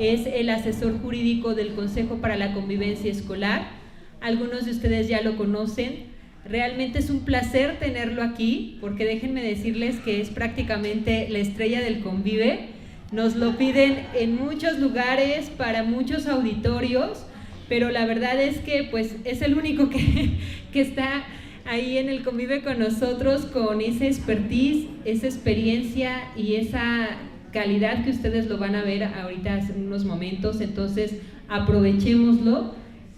es el asesor jurídico del Consejo para la Convivencia Escolar. Algunos de ustedes ya lo conocen. Realmente es un placer tenerlo aquí, porque déjenme decirles que es prácticamente la estrella del Convive. Nos lo piden en muchos lugares, para muchos auditorios, pero la verdad es que pues es el único que está ahí en el Convive con nosotros, con esa expertise, esa experiencia y esa calidad que ustedes lo van a ver ahorita en unos momentos. Entonces aprovechémoslo.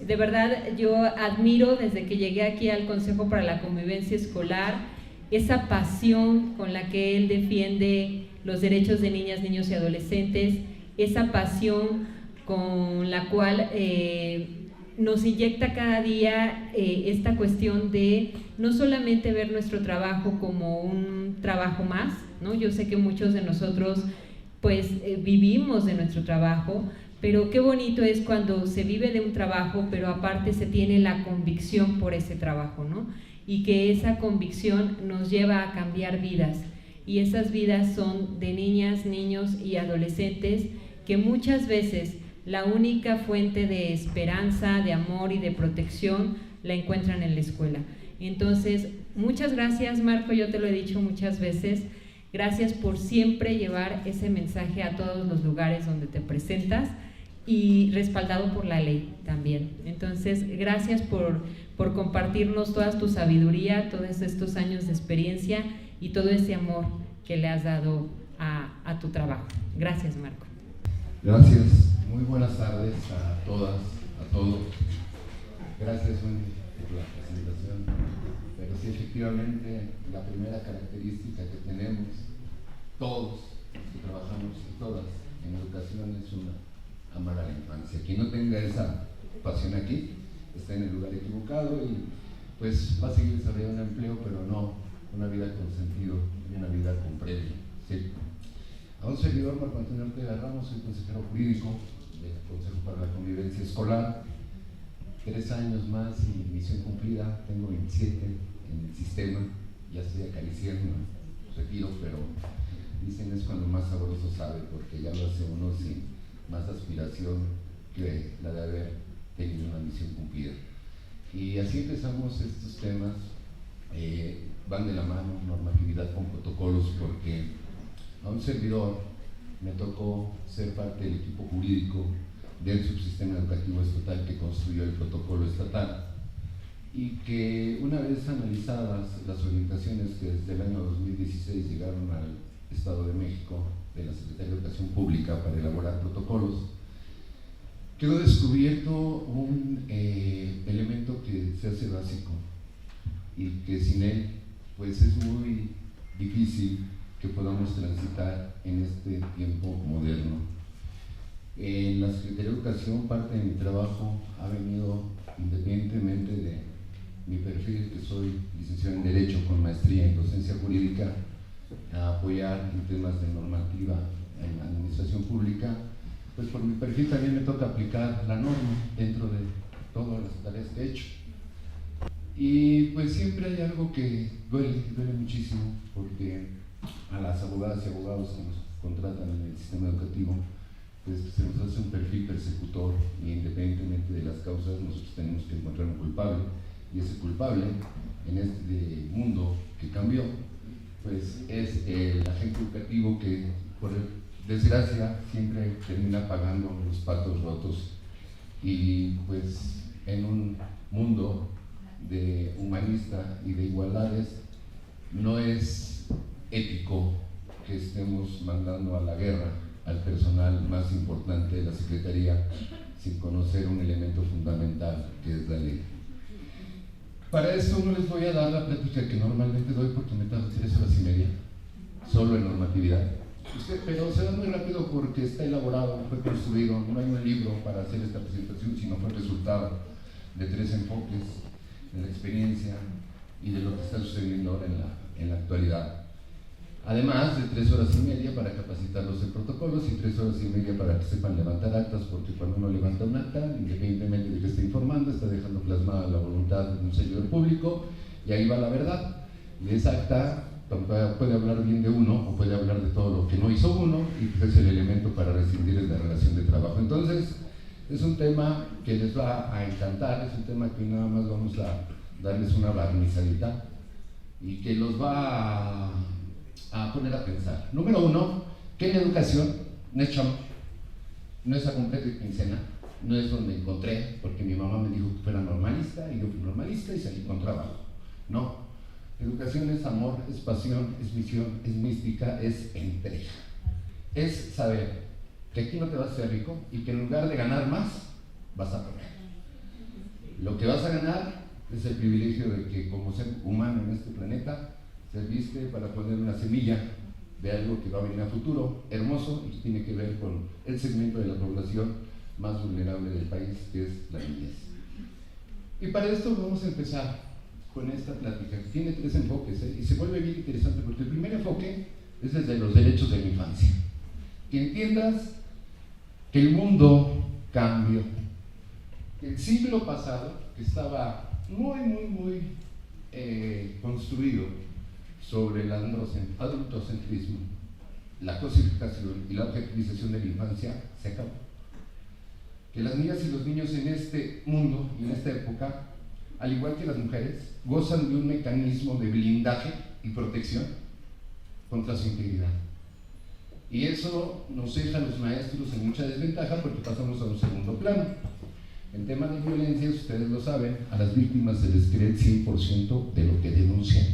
De verdad, yo admiro desde que llegué aquí al Consejo para la Convivencia Escolar esa pasión con la que él defiende los derechos de niñas, niños y adolescentes, esa pasión con la cual nos inyecta cada día esta cuestión de no solamente ver nuestro trabajo como un trabajo más, ¿no? Yo sé que muchos de nosotros pues vivimos de nuestro trabajo, pero qué bonito es cuando se vive de un trabajo, pero aparte se tiene la convicción por ese trabajo, ¿no? Y que esa convicción nos lleva a cambiar vidas, y esas vidas son de niñas, niños y adolescentes que muchas veces la única fuente de esperanza, de amor y de protección la encuentran en la escuela. Entonces, muchas gracias, Marco, yo te lo he dicho muchas veces, gracias por siempre llevar ese mensaje a todos los lugares donde te presentas, y respaldado por la ley también. Entonces, gracias por compartirnos toda tu sabiduría, todos estos años de experiencia y todo ese amor que le has dado a tu trabajo. Gracias, Marco. Gracias. Muy buenas tardes a todas, a todos. Gracias, Wendy, por la presentación. Pero sí, efectivamente, la primera característica que tenemos todos los que trabajamos y todas en educación es amar a la infancia. Quien no tenga esa pasión aquí está en el lugar equivocado y pues va a seguir desarrollando un empleo, pero no una vida con sentido y una vida con premio. ¿Sí? A un servidor, Marco Antonio Ortega Ramos, soy consejero jurídico del Consejo para la Convivencia Escolar. 3 años más y misión cumplida. Tengo 27 en el sistema, ya estoy acariciando retiro, pero dicen es cuando más sabroso sabe, porque ya lo hace uno sin más aspiración que la de haber tenido una misión cumplida. Y así empezamos estos temas, van de la mano, normatividad con protocolos, porque a un servidor me tocó ser parte del equipo jurídico del subsistema educativo estatal que construyó el protocolo estatal, y que una vez analizadas las orientaciones que desde el año 2016 llegaron al Estado de México de la Secretaría de Educación Pública para elaborar protocolos, quedó descubierto un elemento que se hace básico y que sin él pues es muy difícil que podamos transitar en este tiempo moderno. En la Secretaría de Educación, parte de mi trabajo ha venido, independientemente de mi perfil, que soy licenciado en Derecho con maestría en Docencia Jurídica, a apoyar en temas de normativa en la administración pública, pues por mi perfil también me toca aplicar la norma dentro de todas las tareas que he hecho. Y pues siempre hay algo que duele muchísimo, porque a las abogadas y abogados que nos contratan en el sistema educativo, pues se nos hace un perfil persecutor, y independientemente de las causas nosotros tenemos que encontrar un culpable, y ese culpable en este mundo que cambió pues es el agente educativo que por desgracia siempre termina pagando los patos rotos. Y pues en un mundo de humanista y de igualdades no es ético que estemos mandando a la guerra al personal más importante de la Secretaría sin conocer un elemento fundamental que es la ley. Para eso no les voy a dar la plática que normalmente doy, porque me tardo 3 horas y media solo en normatividad, pero se da muy rápido porque está elaborado, fue construido, no hay un libro para hacer esta presentación, sino fue el resultado de 3 enfoques de la experiencia y de lo que está sucediendo ahora en la actualidad. Además de 3 horas y media para capacitarlos en protocolos y 3 horas y media para que sepan levantar actas, porque cuando uno levanta un acta, independientemente de que esté informando, está dejando plasmada la voluntad de un servidor público, y ahí va la verdad. Y esa acta puede hablar bien de uno o puede hablar de todo lo que no hizo uno, y pues es el elemento para rescindir en la relación de trabajo. Entonces, es un tema que les va a encantar, es un tema que nada más vamos a darles una barnizadita y que los va a poner a pensar. Número uno, que la educación no es chamba, no es a completo y quincena, no es donde encontré, porque mi mamá me dijo que fuera normalista y yo fui normalista y salí con trabajo. No, educación es amor, es pasión, es misión, es mística, es entrega. Es saber que aquí no te vas a hacer rico y que en lugar de ganar más, vas a poner. Lo que vas a ganar es el privilegio de que como ser humano en este planeta, serviste para poner una semilla de algo que va a venir a futuro, hermoso, y que tiene que ver con el segmento de la población más vulnerable del país, que es la niñez. Y para esto vamos a empezar con esta plática, que tiene 3 enfoques, y se vuelve bien interesante, porque el primer enfoque es desde los derechos de la infancia. Que entiendas que el mundo cambió. El siglo pasado, que estaba muy construido sobre el adultocentrismo, la cosificación y la objetivización de la infancia, se acabó. Que las niñas y los niños en este mundo y en esta época, al igual que las mujeres, gozan de un mecanismo de blindaje y protección contra su integridad. Y eso nos deja a los maestros en mucha desventaja porque pasamos a un segundo plano. En temas de violencia, ustedes lo saben, a las víctimas se les cree el 100% de lo que denuncian.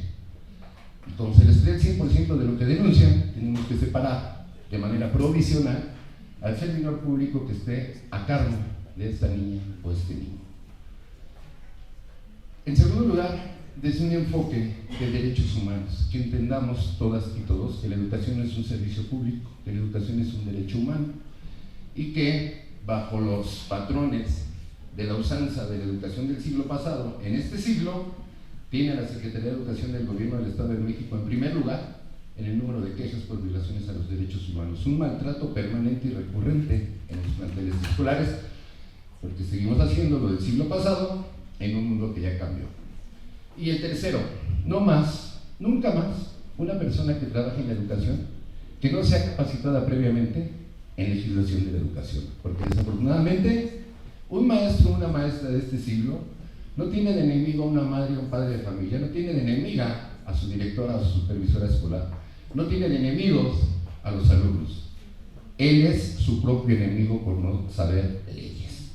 Entonces, les cree el 100% de lo que denuncian, tenemos que separar de manera provisional al servidor público que esté a cargo de esta niña o este niño. En segundo lugar, desde un enfoque de derechos humanos, que entendamos todas y todos que la educación no es un servicio público, que la educación es un derecho humano y que bajo los patrones de la usanza de la educación del siglo pasado, en este siglo tiene a la Secretaría de Educación del Gobierno del Estado de México en primer lugar en el número de quejas por violaciones a los derechos humanos, un maltrato permanente y recurrente en los planteles escolares, porque seguimos haciendo lo del siglo pasado en un mundo que ya cambió. Y el tercero, no más, nunca más, una persona que trabaje en la educación que no sea capacitada previamente en legislación de la educación, porque desafortunadamente un maestro o una maestra de este siglo no tiene de enemigo a una madre o un padre de familia, no tiene de enemiga a su directora o su supervisora escolar, no tiene de enemigos a los alumnos. Él es su propio enemigo por no saber leyes.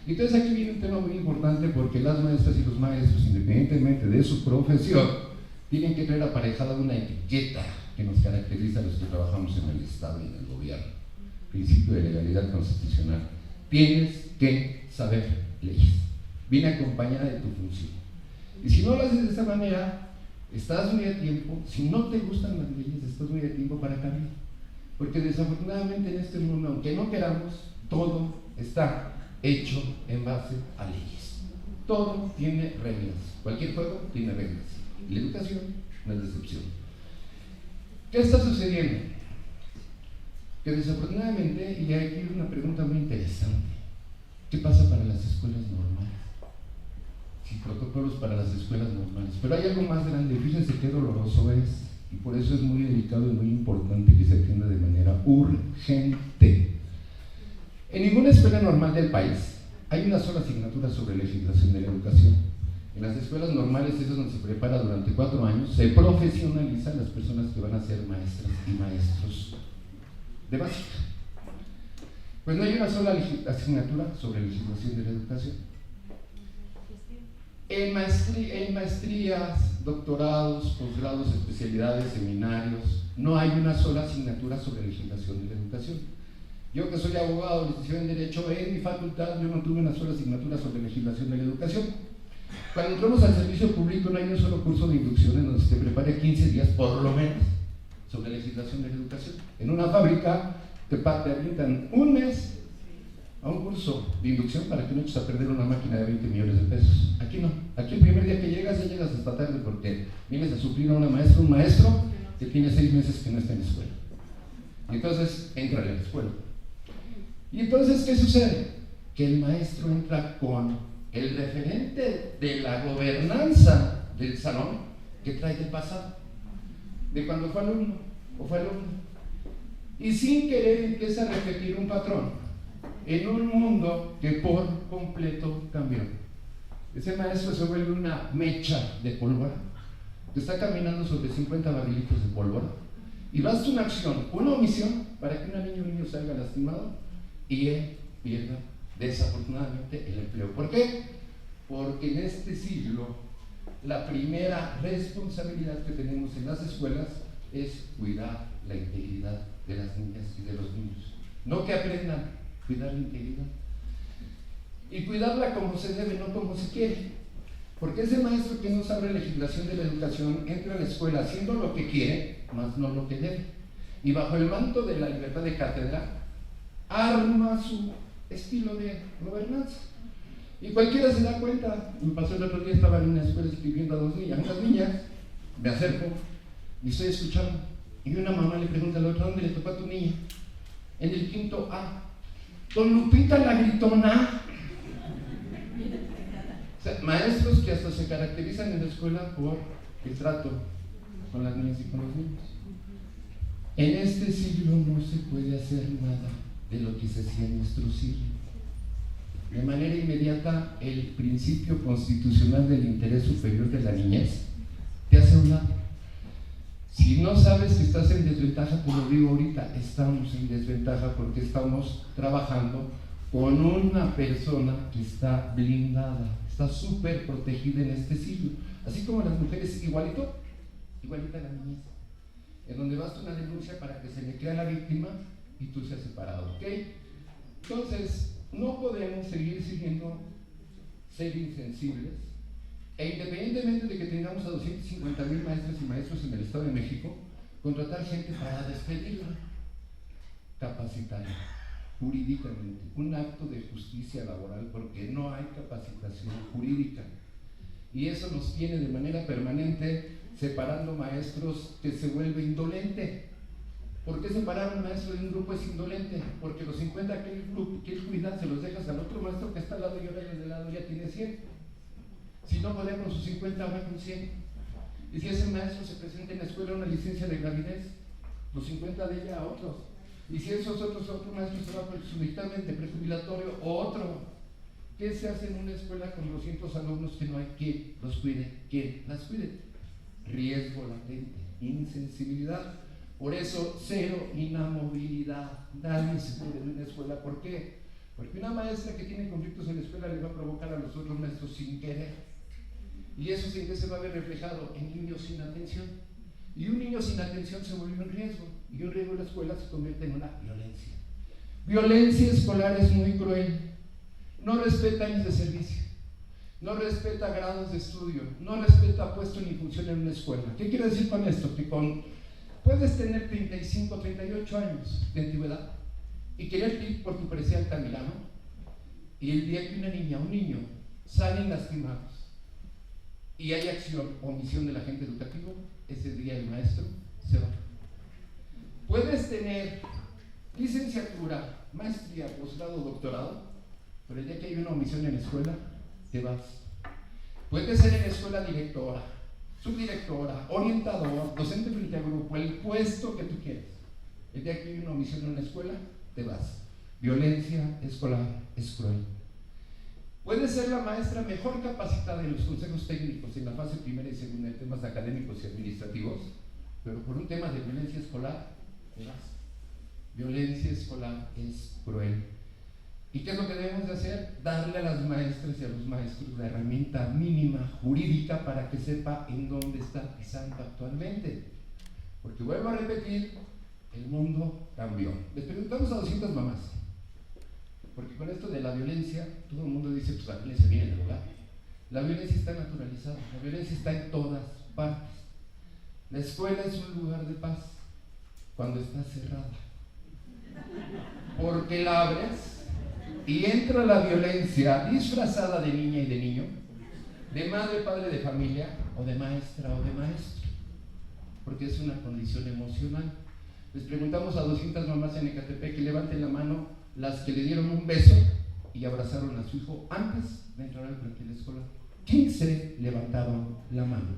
Entonces aquí viene un tema muy importante porque las maestras y los maestros, independientemente de su profesión, tienen que traer aparejada una etiqueta que nos caracteriza a los que trabajamos en el Estado y en el gobierno. Principio de legalidad constitucional. Tienes que saber leyes. Viene acompañada de tu función. Y si no lo haces de esa manera, estás muy a tiempo. Si no te gustan las leyes, estás muy a tiempo para cambiar. Porque desafortunadamente en este mundo, aunque no queramos, todo está hecho en base a leyes. Todo tiene reglas. Cualquier juego tiene reglas. Y la educación no es excepción. ¿Qué está sucediendo? Que desafortunadamente, y aquí hay una pregunta muy interesante, ¿qué pasa para las escuelas normales? Sí, protocolos para las escuelas normales. Pero hay algo más grande, fíjense qué doloroso es, y por eso es muy delicado y muy importante que se atienda de manera urgente. En ninguna escuela normal del país hay una sola asignatura sobre legislación de la educación. En las escuelas normales, eso es donde se prepara durante 4 años, se profesionalizan las personas que van a ser maestras y maestros de básica. Pues no hay una sola asignatura sobre legislación de la educación. En maestrías, doctorados, posgrados, especialidades, seminarios, no hay una sola asignatura sobre legislación de la educación. Yo que soy abogado, licenciado en Derecho, en mi facultad yo no tuve una sola asignatura sobre legislación de la educación. Cuando entramos al servicio público no hay un solo curso de inducción en donde se te prepare 15 días por lo menos sobre legislación de la educación. En una fábrica te avientan un mes a un curso de inducción para que no eches a perder una máquina de 20 millones de pesos. Aquí no. Aquí el primer día que llegas, ya llegas hasta tarde porque vienes a suplir a una maestra, un maestro que tiene 6 meses que no está en la escuela. Y entonces entra a la escuela. Y entonces, ¿qué sucede? Que el maestro entra con el referente de la gobernanza del salón que trae del pasado. de cuando fue alumno o fue alumna. Y sin querer empieza a repetir un patrón en un mundo que por completo cambió. Ese maestro se vuelve una mecha de pólvora que está caminando sobre 50 barrilitos de pólvora y basta una acción, una omisión para que una niña o un niño salga lastimado y él pierda desafortunadamente el empleo. ¿Por qué? Porque en este siglo la primera responsabilidad que tenemos en las escuelas es cuidar la integridad de las niñas y de los niños. No que aprendan, cuidar la integridad. Y cuidarla como se debe, no como se quiere. Porque ese maestro que no sabe legislación de la educación entra a la escuela haciendo lo que quiere, más no lo que debe. Y bajo el manto de la libertad de cátedra, arma su estilo de gobernanza. Y cualquiera se da cuenta. Me pasó el otro día, estaba en una escuela escribiendo a dos niñas, unas niñas, me acerco y estoy escuchando. Y una mamá le pregunta a la otra, ¿dónde le tocó a tu niña? En el quinto A. Don Lupita la gritona. O sea, maestros que hasta se caracterizan en la escuela por el trato con las niñas y con los niños. En este siglo no se puede hacer nada de lo que se hacía en nuestro siglo. De manera inmediata, el principio constitucional del interés superior de la niñez te hace un lado. Si no sabes que estás en desventaja, como digo ahorita, estamos en desventaja porque estamos trabajando con una persona que está blindada, está súper protegida en este siglo. Así como las mujeres, igualita a la niñez, en donde basta una denuncia para que se le crea la víctima y tú seas separado, ¿ok? Entonces, no podemos seguir siguiendo ser insensibles e independientemente de que tengamos a 250,000 maestras y maestros en el Estado de México, contratar gente para despedirla, capacitar jurídicamente, un acto de justicia laboral, porque no hay capacitación jurídica y eso nos tiene de manera permanente separando maestros que se vuelve indolente. ¿Por qué separar a un maestro de un grupo es indolente? Porque los 50 que él cuida se los dejas al otro maestro que está al lado y ahora el de lado ya tiene 100. Si no puede con sus 50, va con 100. Y si ese maestro se presenta en la escuela una licencia de gravidez, los 50 de ella a otros. Y si esos otro maestro se va con su dictamen de prejubilatorio, otro. ¿Qué se hace en una escuela con 200 alumnos que no hay quien los cuide? ¿Quién las cuide? Riesgo latente, insensibilidad. Por eso, cero inamovilidad. Nadie se mueve en una escuela. ¿Por qué? Porque una maestra que tiene conflictos en la escuela le va a provocar a los otros maestros sin querer. Y eso sin que se va a ver reflejado en niños sin atención. Y un niño sin atención se vuelve un riesgo. Y un riesgo en la escuela se convierte en una violencia. Violencia escolar es muy cruel. No respeta años de servicio. No respeta grados de estudio. No respeta puesto ni función en una escuela. ¿Qué quiero decir con esto? Que puedes tener 35, 38 años de antigüedad y querer ir por tu preciado Altamirano, y el día que una niña o un niño salen lastimados y hay acción o omisión del agente educativo, ese día el maestro se va. Puedes tener licenciatura, maestría, posgrado, doctorado, pero el día que hay una omisión en la escuela, te vas. Puedes ser en la escuela directora, subdirectora, orientador, docente frente a grupo, el puesto que tú quieras. El día que hay una omisión en la escuela, te vas. Violencia escolar es cruel. Puede ser la maestra mejor capacitada en los consejos técnicos en la fase primera y segunda en temas académicos y administrativos, pero por un tema de violencia escolar, te vas. Violencia escolar es cruel. ¿Y qué es lo que debemos de hacer? Darle a las maestras y a los maestros la herramienta mínima jurídica para que sepa en dónde está pisando actualmente. Porque vuelvo a repetir, el mundo cambió. Les preguntamos a 200 mamás, porque con esto de la violencia, todo el mundo dice, pues la violencia viene del hogar. La violencia está naturalizada, la violencia está en todas partes. La escuela es un lugar de paz cuando está cerrada, porque la abres y entra la violencia disfrazada de niña y de niño, de madre, padre de familia, o de maestra o de maestro, porque es una condición emocional. Les preguntamos a 200 mamás en Ecatepec que levanten la mano las que le dieron un beso y abrazaron a su hijo antes de entrar al plantel escolar. 15 levantaron la mano.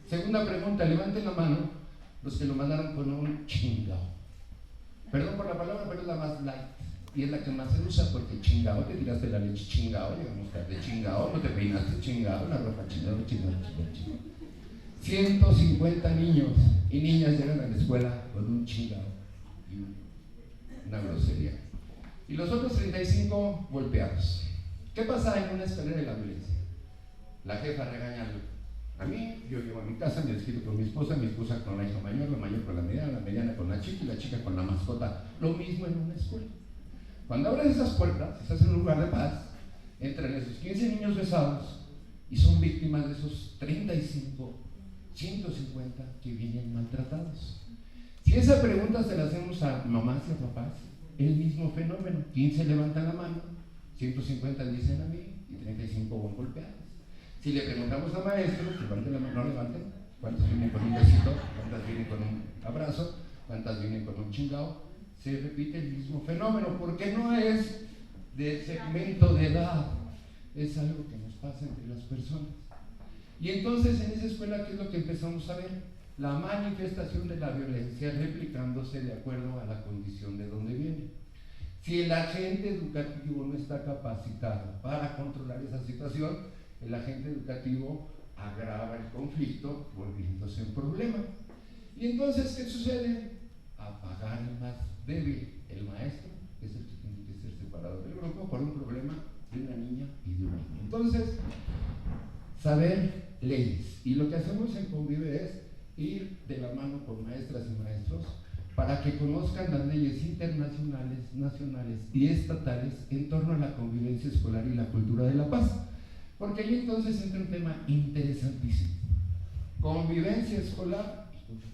Segunda pregunta, levanten la mano los que lo mandaron con un chingao. Perdón por la palabra, pero es la más light y es la que más se usa, porque chingao, te tiraste la leche, chingao, llegamos tarde, chingao, no te peinaste, chingao, la ropa, chingao. 150 niños y niñas llegan a la escuela con un chingao y una grosería. Y los otros 35 golpeados. ¿Qué pasa en una escalera de la violencia? La jefa regaña a mí, yo llego a mi casa, me despido con mi esposa con la hija mayor, la mayor con la mediana con la chica y la chica con la mascota. Lo mismo en una escuela. Cuando abres esas puertas, estás en un lugar de paz, entran esos 15 niños besados y son víctimas de esos 35, 150 que vienen maltratados. Si esa pregunta se la hacemos a mamás y a papás, el mismo fenómeno. 15 levantan la mano, 150 dicen a mí y 35 van golpeados. Si le preguntamos a maestros, levanten la mano, no levanten, ¿cuántos vienen con un besito? ¿Cuántas vienen con un abrazo? ¿Cuántas vienen con un chingao? Se repite el mismo fenómeno, porque no es de segmento de edad, es algo que nos pasa entre las personas. Y entonces en esa escuela, ¿qué es lo que empezamos a ver? La manifestación de la violencia replicándose de acuerdo a la condición de donde viene. Si el agente educativo no está capacitado para controlar esa situación, el agente educativo agrava el conflicto, volviéndose un problema. Y entonces, ¿qué sucede? Apagar el más débil, el maestro, que es el que tiene que ser separado del grupo por un problema de una niña y de un niño. Entonces, saber leyes. Y lo que hacemos en Convive es ir de la mano con maestras y maestros para que conozcan las leyes internacionales, nacionales y estatales en torno a la convivencia escolar y la cultura de la paz. Porque ahí entonces entra un tema interesantísimo. Convivencia escolar. Es que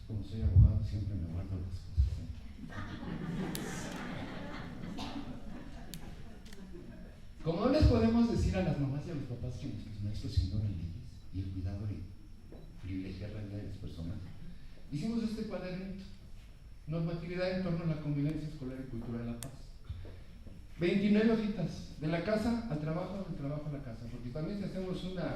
como soy abogado siempre me guardo las cosas. Como no les podemos decir a las mamás y a los papás que nuestros maestros ignoran leyes y el cuidado de privilegiar la vida de las personas, hicimos este cuadernito. Normatividad en torno a la convivencia escolar y cultura de la paz. 29 hojitas, de la casa al trabajo, del trabajo a la casa, porque también si hacemos una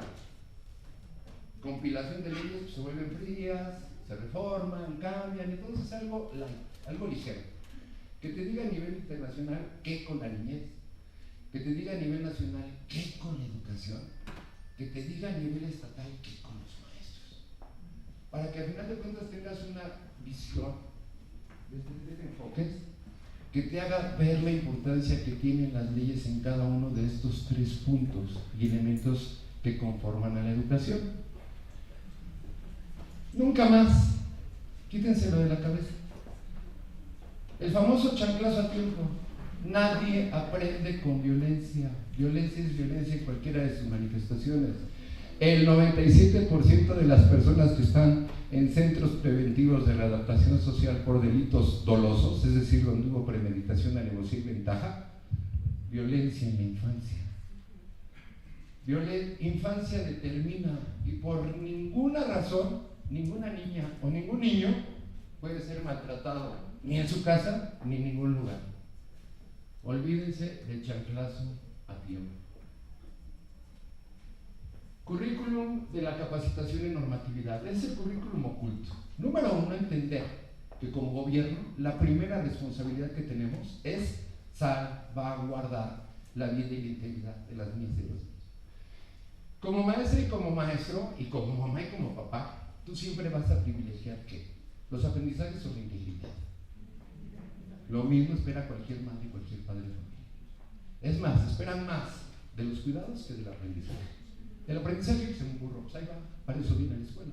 compilación de leyes, pues se vuelven frías, se reforman, cambian, entonces algo light, algo ligero, que te diga a nivel internacional qué con la niñez, que te diga a nivel nacional qué con la educación, que te diga a nivel estatal qué con los maestros, para que al final de cuentas tengas una visión de enfoques que te haga ver la importancia que tienen las leyes en cada uno de estos 3 puntos y elementos que conforman a la educación. Nunca más, quítenselo de la cabeza. El famoso chanclazo a tiempo. Nadie aprende con violencia. Violencia es violencia en cualquiera de sus manifestaciones. El 97% de las personas que están en centros preventivos de readaptación social por delitos dolosos, es decir, donde hubo premeditación, alevosía y ventaja, violencia en la infancia. Infancia determina, y por ninguna razón, ninguna niña o ningún niño puede ser maltratado, ni en su casa, ni en ningún lugar. Olvídense del chanclazo a tiempo. Currículum de la capacitación en normatividad. Es el currículum oculto. Número 1, entender que como gobierno la primera responsabilidad que tenemos es salvaguardar la vida y la integridad de las niñas y de los niños. Como maestra y como maestro, y como mamá y como papá, tú siempre vas a privilegiar ¿qué? Los aprendizajes sobre inteligencia. Lo mismo espera cualquier madre y cualquier padre de familia. Es más, esperan más de los cuidados que del aprendizaje. El aprendizaje que es un burro, pues ahí va, para eso viene a la escuela.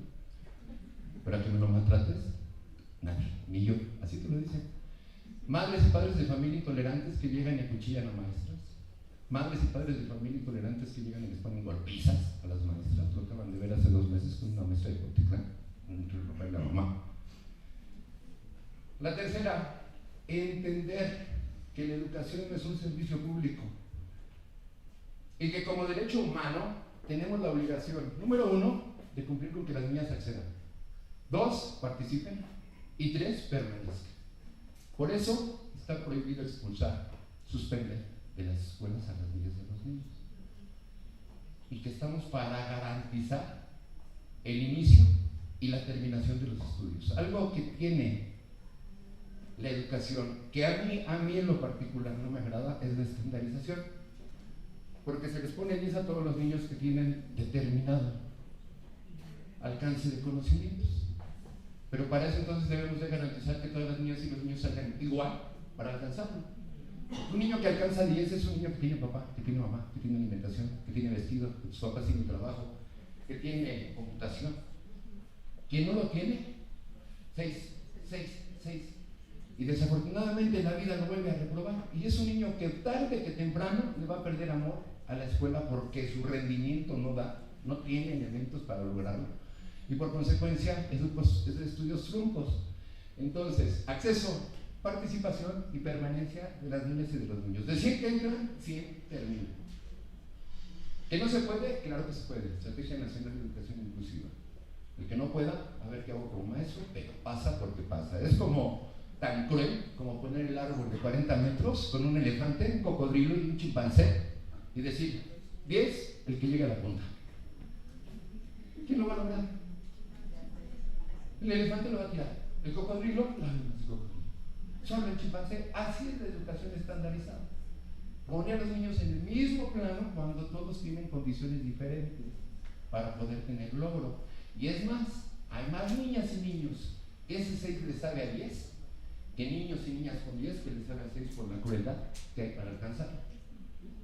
Pero a que me lo maltrates, nadie, ni yo, así te lo dicen. Madres y padres de familia intolerantes que llegan y acuchillan a maestras. Madres y padres de familia intolerantes que llegan y les ponen golpizas a las maestras. Lo acaban de ver hace 2 meses con una maestra de Cotitlán, entre el papá y la mamá. La tercera, entender que la educación es un servicio público y que como derecho humano tenemos la obligación, número 1, de cumplir con que las niñas accedan. 2, participen. Y 3, permanezcan. Por eso está prohibido expulsar, suspender de las escuelas a las niñas y a los niños. Y que estamos para garantizar el inicio y y la terminación de los estudios. Algo que tiene la educación, que a mí en lo particular no me agrada, es la estandarización, porque se les pone 10 a todos los niños que tienen determinado alcance de conocimientos, pero para eso entonces debemos de garantizar que todas las niñas y los niños salgan igual para alcanzarlo. Un niño que alcanza 10 es un niño que tiene papá, que tiene mamá, que tiene alimentación, que tiene vestido, que sus papás tienen trabajo, que tiene computación. Quien no lo tiene, 6. Y desafortunadamente la vida lo vuelve a reprobar. Y es un niño que tarde que temprano le va a perder amor a la escuela porque su rendimiento no tiene elementos para lograrlo. Y por consecuencia es de estudios truncos. Entonces, acceso, participación y permanencia de las niñas y de los niños. De 100 que entran, 100 terminan. ¿Que no se puede? Claro que se puede. Estrategia Nacional de Educación Inclusiva. El que no pueda, a ver qué hago como maestro, pero pasa porque pasa. Es como tan cruel como poner el árbol de 40 metros con un elefante, un cocodrilo y un chimpancé y decir, 10, el que llegue a la punta. ¿Quién lo va a lograr? El elefante lo va a tirar, el cocodrilo, solo el chimpancé. Así es la educación estandarizada. Pone a los niños en el mismo plano cuando todos tienen condiciones diferentes para poder tener logro. Y es más, hay más niñas y niños que ese 6 les sabe a 10 que niños y niñas con 10 que les sabe a 6 por la crueldad que hay para alcanzarlo.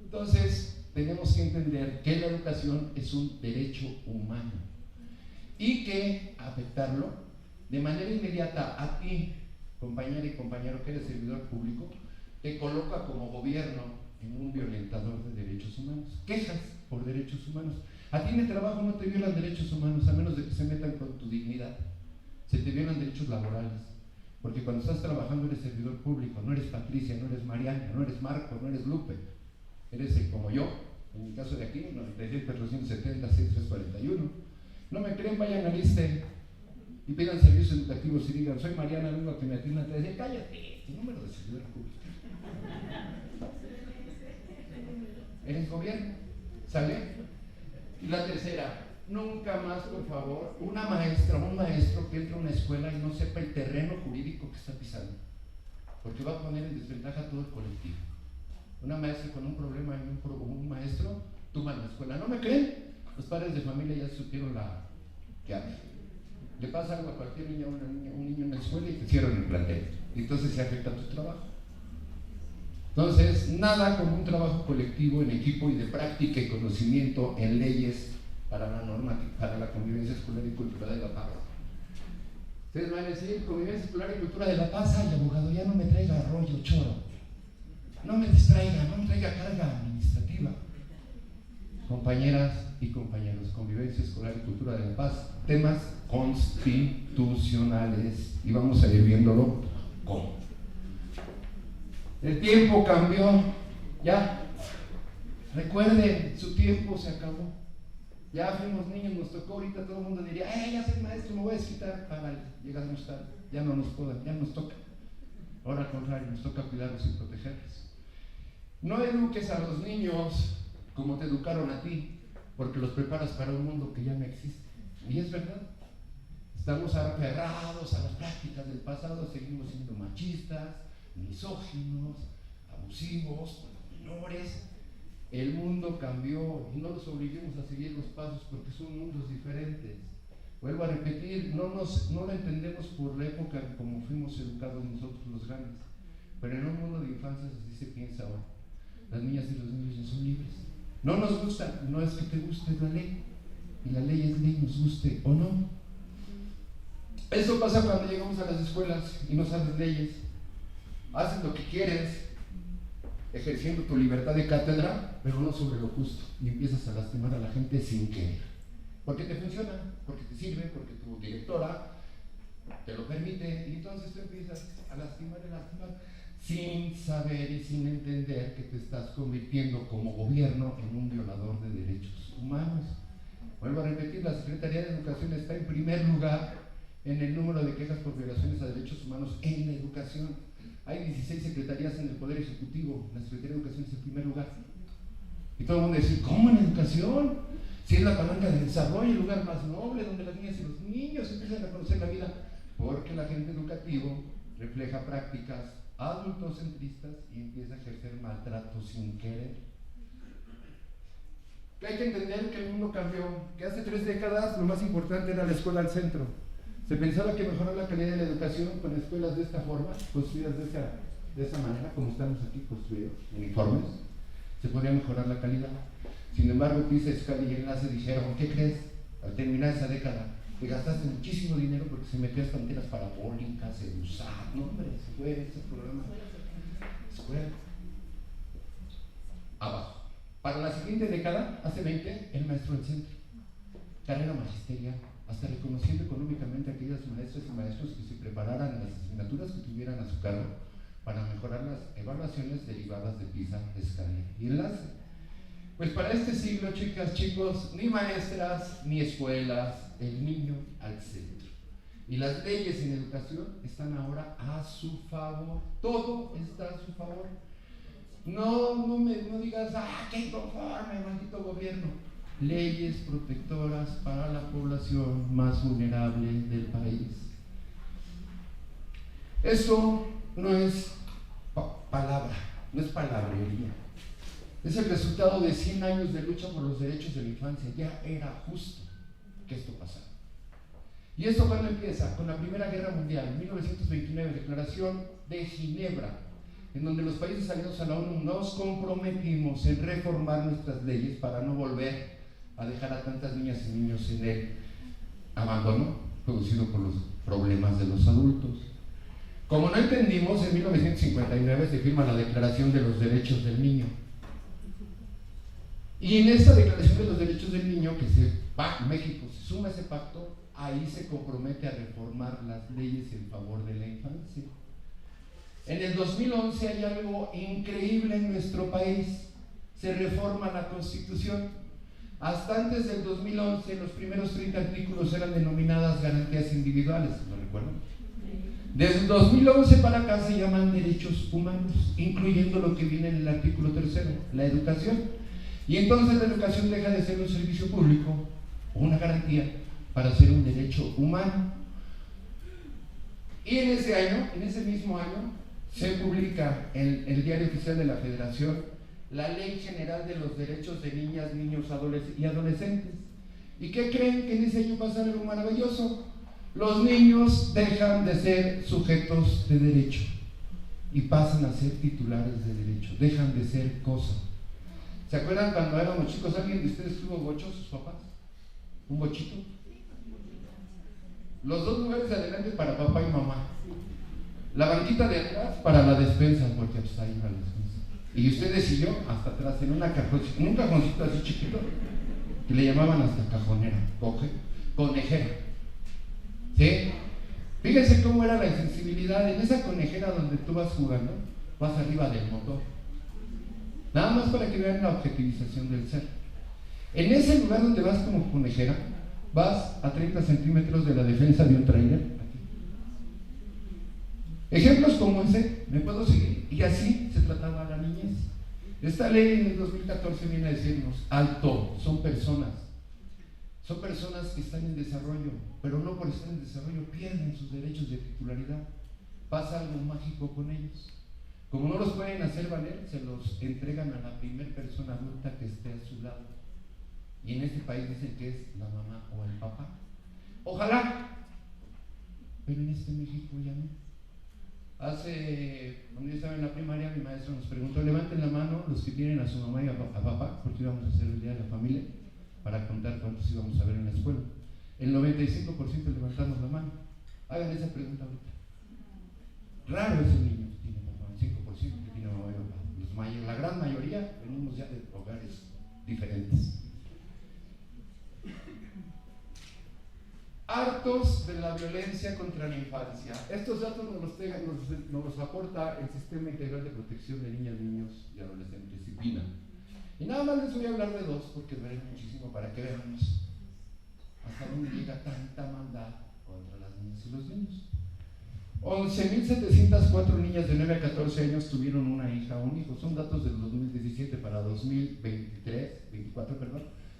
Entonces, tenemos que entender que la educación es un derecho humano y que afectarlo de manera inmediata a ti, compañera y compañero que eres servidor público, te coloca como gobierno en un violentador de derechos humanos. Quejas por derechos humanos. A ti en el trabajo no te violan derechos humanos, a menos de que se metan con tu dignidad. Se te violan derechos laborales. Porque cuando estás trabajando eres servidor público, no eres Patricia, no eres Mariana, no eres Marco, no eres Lupe. Eres como yo, en mi caso de aquí, 96-470-6341. No me creen, vayan al ISSSTE y pidan servicios educativos y digan, soy Mariana, vengo a que me atiendan. Te decía, cállate, tu número de servidor público. Eres gobierno, ¿sale? Y la tercera, nunca más, por favor, una maestra o un maestro que entre a una escuela y no sepa el terreno jurídico que está pisando, porque va a poner en desventaja a todo el colectivo. Una maestra con un problema y un maestro tumba la escuela. ¿No me creen? Los padres de familia ya supieron la llave. Le pasa algo a cualquier niña, un niño en la escuela y te cierran el plantel. Y entonces se afecta a tu trabajo. Entonces, nada como un trabajo colectivo en equipo y de práctica y conocimiento en leyes para la normativa, para la convivencia escolar y cultural de la paz. Ustedes van a decir, convivencia escolar y cultura de la paz, ay abogado, ya no me traiga rollo choro, no me distraiga, no me traiga carga administrativa. Compañeras y compañeros, convivencia escolar y cultura de la paz, temas constitucionales, y vamos a ir viéndolo cómo. El tiempo cambió, ya, recuerden, su tiempo se acabó. Ya fuimos niños, nos tocó, ahorita todo el mundo diría, ya soy maestro, me voy a desquitar. Llegamos tarde, ya no nos puedan, ya nos toca. Ahora al contrario, nos toca cuidarlos y protegerlos. No eduques a los niños como te educaron a ti, porque los preparas para un mundo que ya no existe. Y es verdad, estamos aferrados a las prácticas del pasado, seguimos siendo machistas, misóginos, abusivos con los menores. El mundo cambió y no los obliguemos a seguir los pasos porque son mundos diferentes. Vuelvo a repetir, no lo entendemos por la época como fuimos educados nosotros los grandes, pero en un mundo de infancias así se piensa ahora. Las niñas y los niños ya son libres. No nos gusta, no es que te guste, es la ley, y la ley es ley, nos guste o no. Eso pasa cuando llegamos a las escuelas y no sabes leyes. Haces lo que quieres, ejerciendo tu libertad de cátedra, pero no sobre lo justo, y empiezas a lastimar a la gente sin querer. Porque te funciona, porque te sirve, porque tu directora te lo permite, y entonces tú empiezas a lastimar, sin saber y sin entender que te estás convirtiendo como gobierno en un violador de derechos humanos. Vuelvo a repetir, la Secretaría de Educación está en primer lugar en el número de quejas por violaciones a derechos humanos en la educación. Hay 16 secretarías en el Poder Ejecutivo, la Secretaría de Educación es el primer lugar. Y todo el mundo dice, ¿cómo en educación? Si es la palanca de desarrollo, el lugar más noble donde las niñas y los niños empiezan a conocer la vida, porque el agente educativo refleja prácticas adultocentristas y empieza a ejercer maltrato sin querer. Que hay que entender que el mundo cambió, que hace 3 décadas lo más importante era la escuela al centro. Se pensaba que mejorar la calidad de la educación con escuelas de esta forma, construidas de esa manera, como estamos aquí construidos, uniformes, se podía mejorar la calidad. Sin embargo, PISA, Scali y Enlace dijeron, ¿qué crees? Al terminar esa década, te gastaste muchísimo dinero porque se metió hasta antenas parabólicas, EDUSAT, no hombre, se fue ese programa. Escuela. Abajo. Para la siguiente década, hace 20, el maestro del centro. Carrera magisterial, hasta reconociendo económicamente a aquellas maestras y maestros que se prepararan en las asignaturas que tuvieran a su cargo para mejorar las evaluaciones derivadas de PISA, Scali y Enlace. Pues para este siglo, chicas, chicos, ni maestras ni escuelas, el niño al centro. Y las leyes en educación están ahora a su favor, todo está a su favor. No digas, qué inconforme, maldito gobierno. Leyes protectoras para la población más vulnerable del país. Eso no es palabra, no es palabrería. Es el resultado de 100 años de lucha por los derechos de la infancia. Ya era justo que esto pasara. ¿Y esto cuándo empieza? Con la Primera Guerra Mundial, en 1929, Declaración de Ginebra, en donde los países aliados a la ONU nos comprometimos en reformar nuestras leyes para no volver a dejar a tantas niñas y niños en el abandono producido por los problemas de los adultos. Como no entendimos, en 1959 se firma la Declaración de los Derechos del Niño. Y en esta Declaración de los Derechos del Niño, México se suma a ese pacto, ahí se compromete a reformar las leyes en favor de la infancia. En el 2011 hay algo increíble en nuestro país, se reforma la Constitución. Hasta antes del 2011, los primeros 30 artículos eran denominadas garantías individuales, ¿lo recuerdan? Desde el 2011 para acá se llaman derechos humanos, incluyendo lo que viene en el artículo 3, la educación. Y entonces la educación deja de ser un servicio público o una garantía para ser un derecho humano. Y en ese mismo año, se publica en el Diario Oficial de la Federación la Ley General de los Derechos de Niñas, Niños y Adolescentes. ¿Y qué creen? Que en ese año pasa algo maravilloso. Los niños dejan de ser sujetos de derecho y pasan a ser titulares de derecho, dejan de ser cosa. ¿Se acuerdan cuando éramos chicos? ¿Alguien de ustedes tuvo bochos, sus papás? ¿Un bochito? Los 2 lugares de adelante para papá y mamá. La banquita de atrás para la despensa, porque pues ahí va la despensa. Y ustedes y yo hasta atrás, en un cajoncito así chiquito, que le llamaban hasta cajonera, conejera. ¿Sí? Fíjense cómo era la insensibilidad. En esa conejera donde tú vas jugando, vas arriba del motor. Nada más para que vean la objetivización del ser. En ese lugar donde vas como conejera, vas a 30 centímetros de la defensa de un tráiler. Ejemplos como ese, me puedo seguir. Y así se trataba a la niñez. Esta ley en el 2014 viene a decirnos, alto, son personas que están en desarrollo, pero no por estar en desarrollo pierden sus derechos de titularidad. Pasa algo mágico con ellos. Como no los pueden hacer valer, se los entregan a la primera persona adulta que esté a su lado. Y en este país dicen que es la mamá o el papá. Ojalá, pero en este México ya no. Cuando yo estaba en la primaria, mi maestro nos preguntó, levanten la mano los que tienen a su mamá y a papá, porque íbamos a hacer el día de la familia, para contar cuántos íbamos a ver en la escuela. El 95% levantamos la mano. Hagan esa pregunta ahorita. Raro es el niño que tiene mamá, el 5% que tiene mamá y papá. La gran mayoría venimos ya de hogares diferentes. Hartos de la violencia contra la infancia. Estos datos nos los aporta el Sistema Integral de Protección de Niñas, Niños y Adolescentes, SIPINA. Y nada más les voy a hablar de 2 porque duele muchísimo para que veamos hasta dónde llega tanta maldad contra las niñas y los niños. 11.704 niñas de 9 a 14 años tuvieron una hija o un hijo. Son datos del 2017 para 2024,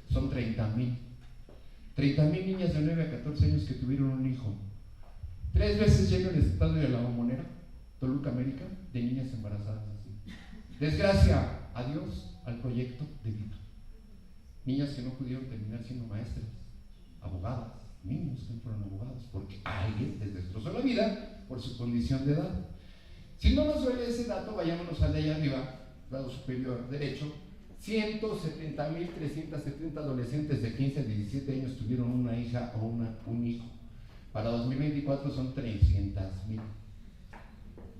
son 30,000. 30,000 niñas de 9 a 14 años que tuvieron un hijo. 3 veces lleno el estadio de La Bombonera, Toluca, América, de niñas embarazadas así. Desgracia a Dios, al proyecto de vida. Niñas que no pudieron terminar siendo maestras, abogadas, niños que no fueron abogados, porque alguien les destrozó la vida por su condición de edad. Si no nos duele ese dato, vayámonos al de allá arriba, lado superior derecho. 170,370 adolescentes de 15 a 17 años tuvieron una hija o un hijo. Para 2024 son 300,000.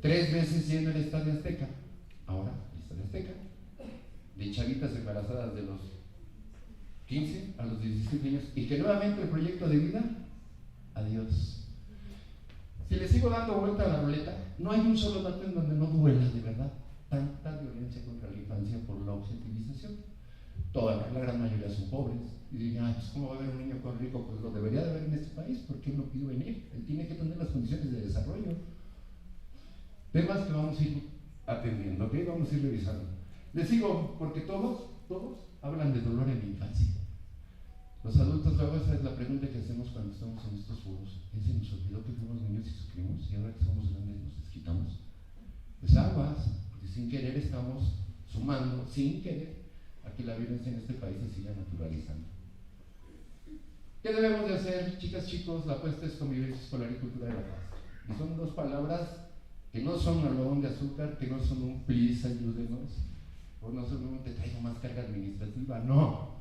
3 veces lleno el Estadio Azteca. Ahora, el Estadio Azteca, de chavitas embarazadas de los 15 a los 17 años, y que nuevamente el proyecto de vida, adiós. Si le sigo dando vuelta a la ruleta, no hay un solo dato en donde no duela de verdad tanta violencia contra la infancia por la objetivización. La gran mayoría son pobres. Y dirían, pues ¿cómo va a haber un niño con rico? Pues lo debería de haber en este país, porque él no pidió venir. Él tiene que tener las condiciones de desarrollo. Temas que vamos a ir atendiendo, ¿ok? Vamos a ir revisando. Les sigo, porque todos hablan de dolor en la infancia. Los adultos, luego esa es la pregunta que hacemos cuando estamos en estos foros. ¿Se nos olvidó que fuimos niños y sufrimos? Y ahora que somos grandes nos desquitamos. Pues aguas, porque sin querer estamos sumando, sin querer, a que la violencia en este país se siga naturalizando. ¿Qué debemos de hacer, chicas, chicos? La apuesta es convivencia escolar y cultura de la paz. Y son 2 palabras que no son un algodón de azúcar, que no son un please, ayúdenos, o no son un te traigo más carga administrativa, no.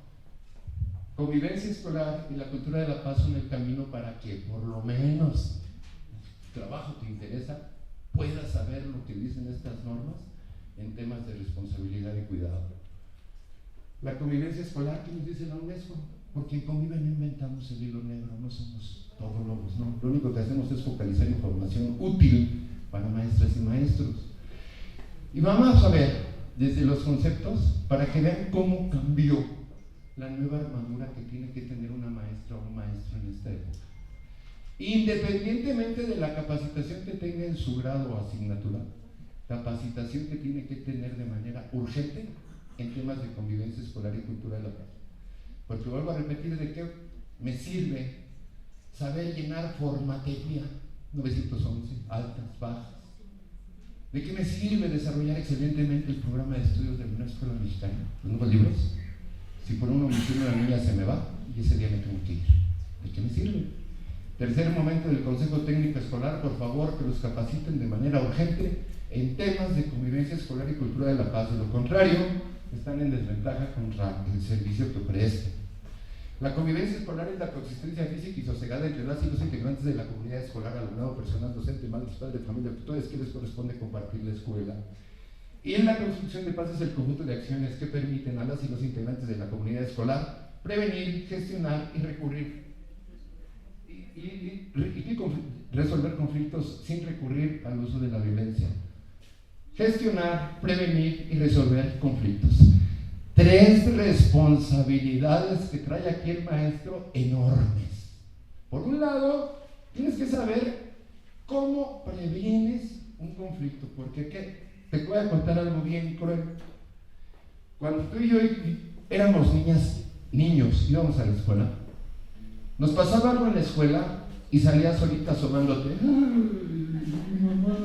Convivencia escolar y la cultura de la paz son el camino para que por lo menos tu trabajo te interesa, puedas saber lo que dicen estas normas en temas de responsabilidad y cuidado. La convivencia escolar, ¿qué nos dice la UNESCO? Porque en Convive no inventamos el hilo negro, no somos todólogos, no. Lo único que hacemos es focalizar información útil para maestras y maestros. Y vamos a ver desde los conceptos para que vean cómo cambió la nueva armadura que tiene que tener una maestra o un maestro en esta época. Independientemente de la capacitación que tenga en su grado o asignatura, capacitación que tiene que tener de manera urgente en temas de convivencia escolar y cultura de la paz. Porque vuelvo a repetir, ¿de qué me sirve saber llenar formatería 911, altas, bajas? ¿De qué me sirve desarrollar excelentemente el programa de estudios de una escuela mexicana, los nuevos libros? Si por una omisión una niña se me va y ese día me tengo que ir, ¿de qué me sirve? Tercer momento del Consejo Técnico Escolar, por favor, que los capaciten de manera urgente en temas de convivencia escolar y cultura de la paz. De lo contrario, están en desventaja contra el servicio que ofrecen. La convivencia escolar es la coexistencia física y sosegada entre las y los integrantes de la comunidad escolar, alumnado, personal, docente, madres, padres, familia, tutores, que les corresponde compartir la escuela. Y en la construcción de paz es el conjunto de acciones que permiten a las y los integrantes de la comunidad escolar prevenir, gestionar y recurrir y resolver conflictos sin recurrir al uso de la violencia. Gestionar, prevenir y resolver conflictos. 3 responsabilidades que trae aquí el maestro enormes. Por un lado, tienes que saber cómo previenes un conflicto, porque te voy a contar algo bien cruel. Cuando tú y yo éramos niños, íbamos a la escuela, nos pasaba algo en la escuela y salías solita asomándote. ¡Ay, mamá!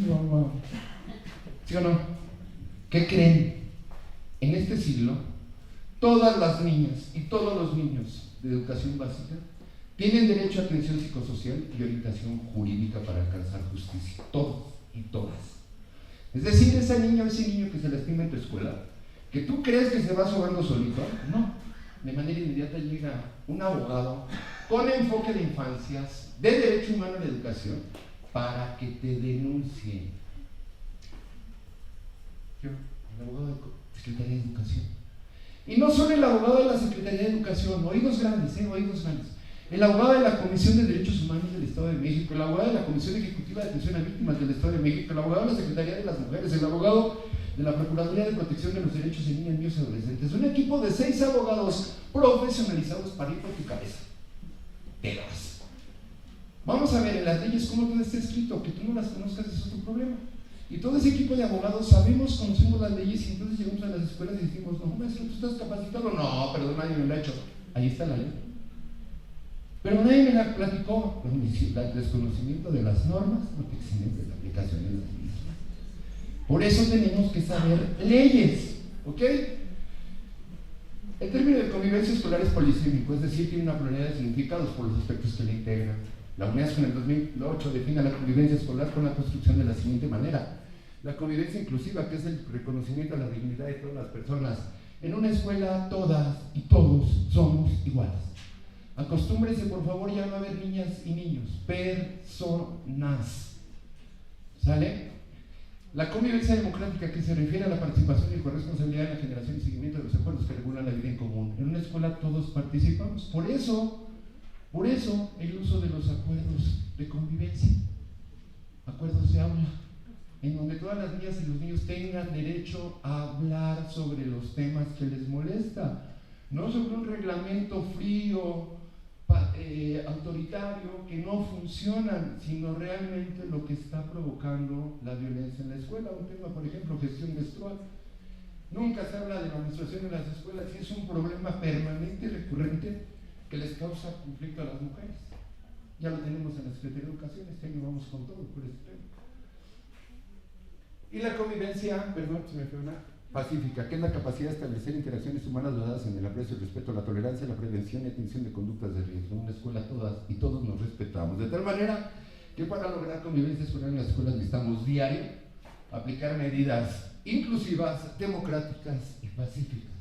Mamá. ¿Sí o no? ¿Qué creen? En este siglo, todas las niñas y todos los niños de educación básica tienen derecho a atención psicosocial y orientación jurídica para alcanzar justicia. Todos y todas. Es decir, esa niña o ese niño que se lastima en tu escuela, que tú crees que se va sobando solito, no. De manera inmediata llega un abogado con enfoque de infancias, de derecho humano a la educación, para que te denuncie. Yo, el abogado de la Secretaría de Educación. Y no solo el abogado de la Secretaría de Educación, oídos grandes, oídos grandes. El abogado de la Comisión de Derechos Humanos del Estado de México, el abogado de la Comisión Ejecutiva de Atención a Víctimas del Estado de México, el abogado de la Secretaría de las Mujeres, el abogado de la Procuraduría de Protección de los Derechos de Niñas, Niños y Adolescentes. Un equipo de 6 abogados profesionalizados para ir por tu cabeza. Te vas. Vamos a ver en las leyes cómo todo está escrito. Que tú no las conozcas, eso es tu problema. Y todo ese equipo de abogados conocemos las leyes, y entonces llegamos a las escuelas y decimos, no, maestro, ¿tú estás capacitado? No, perdón, nadie me lo ha hecho. Ahí está la ley. Pero nadie me la platicó. El desconocimiento de las normas no te eximen de la aplicación de las mismas. Por eso tenemos que saber leyes, ¿ok? El término de convivencia escolar es polisémico, es decir, tiene una pluralidad de significados por los aspectos que le integran. La UNESCO en el 2008 define la convivencia escolar con la construcción de la siguiente manera: la convivencia inclusiva, que es el reconocimiento a la dignidad de todas las personas. En una escuela todas y todos somos iguales. Acostúmbrense, por favor, ya no a ver niñas y niños, personas. ¿Sale? La convivencia democrática, que se refiere a la participación y corresponsabilidad en la generación y seguimiento de los acuerdos que regulan la vida en común. En una escuela todos participamos. Por eso el uso de los acuerdos de convivencia, acuerdos de aula, en donde todas las niñas y los niños tengan derecho a hablar sobre los temas que les molesta, no sobre un reglamento frío, autoritario, que no funcionan, sino realmente lo que está provocando la violencia en la escuela. Un tema, por ejemplo, gestión menstrual. Nunca se habla de la menstruación en las escuelas y es un problema permanente y recurrente que les causa conflicto a las mujeres. Ya lo tenemos en la Secretaría de Educación, este año vamos con todo por este tema. Y la convivencia, pacífica, que es la capacidad de establecer interacciones humanas basadas en el aprecio, el respeto, la tolerancia, la prevención y atención de conductas de riesgo. En una escuela todas y todos nos respetamos, de tal manera que para lograr convivencia escolar en las escuelas necesitamos diario aplicar medidas inclusivas, democráticas y pacíficas.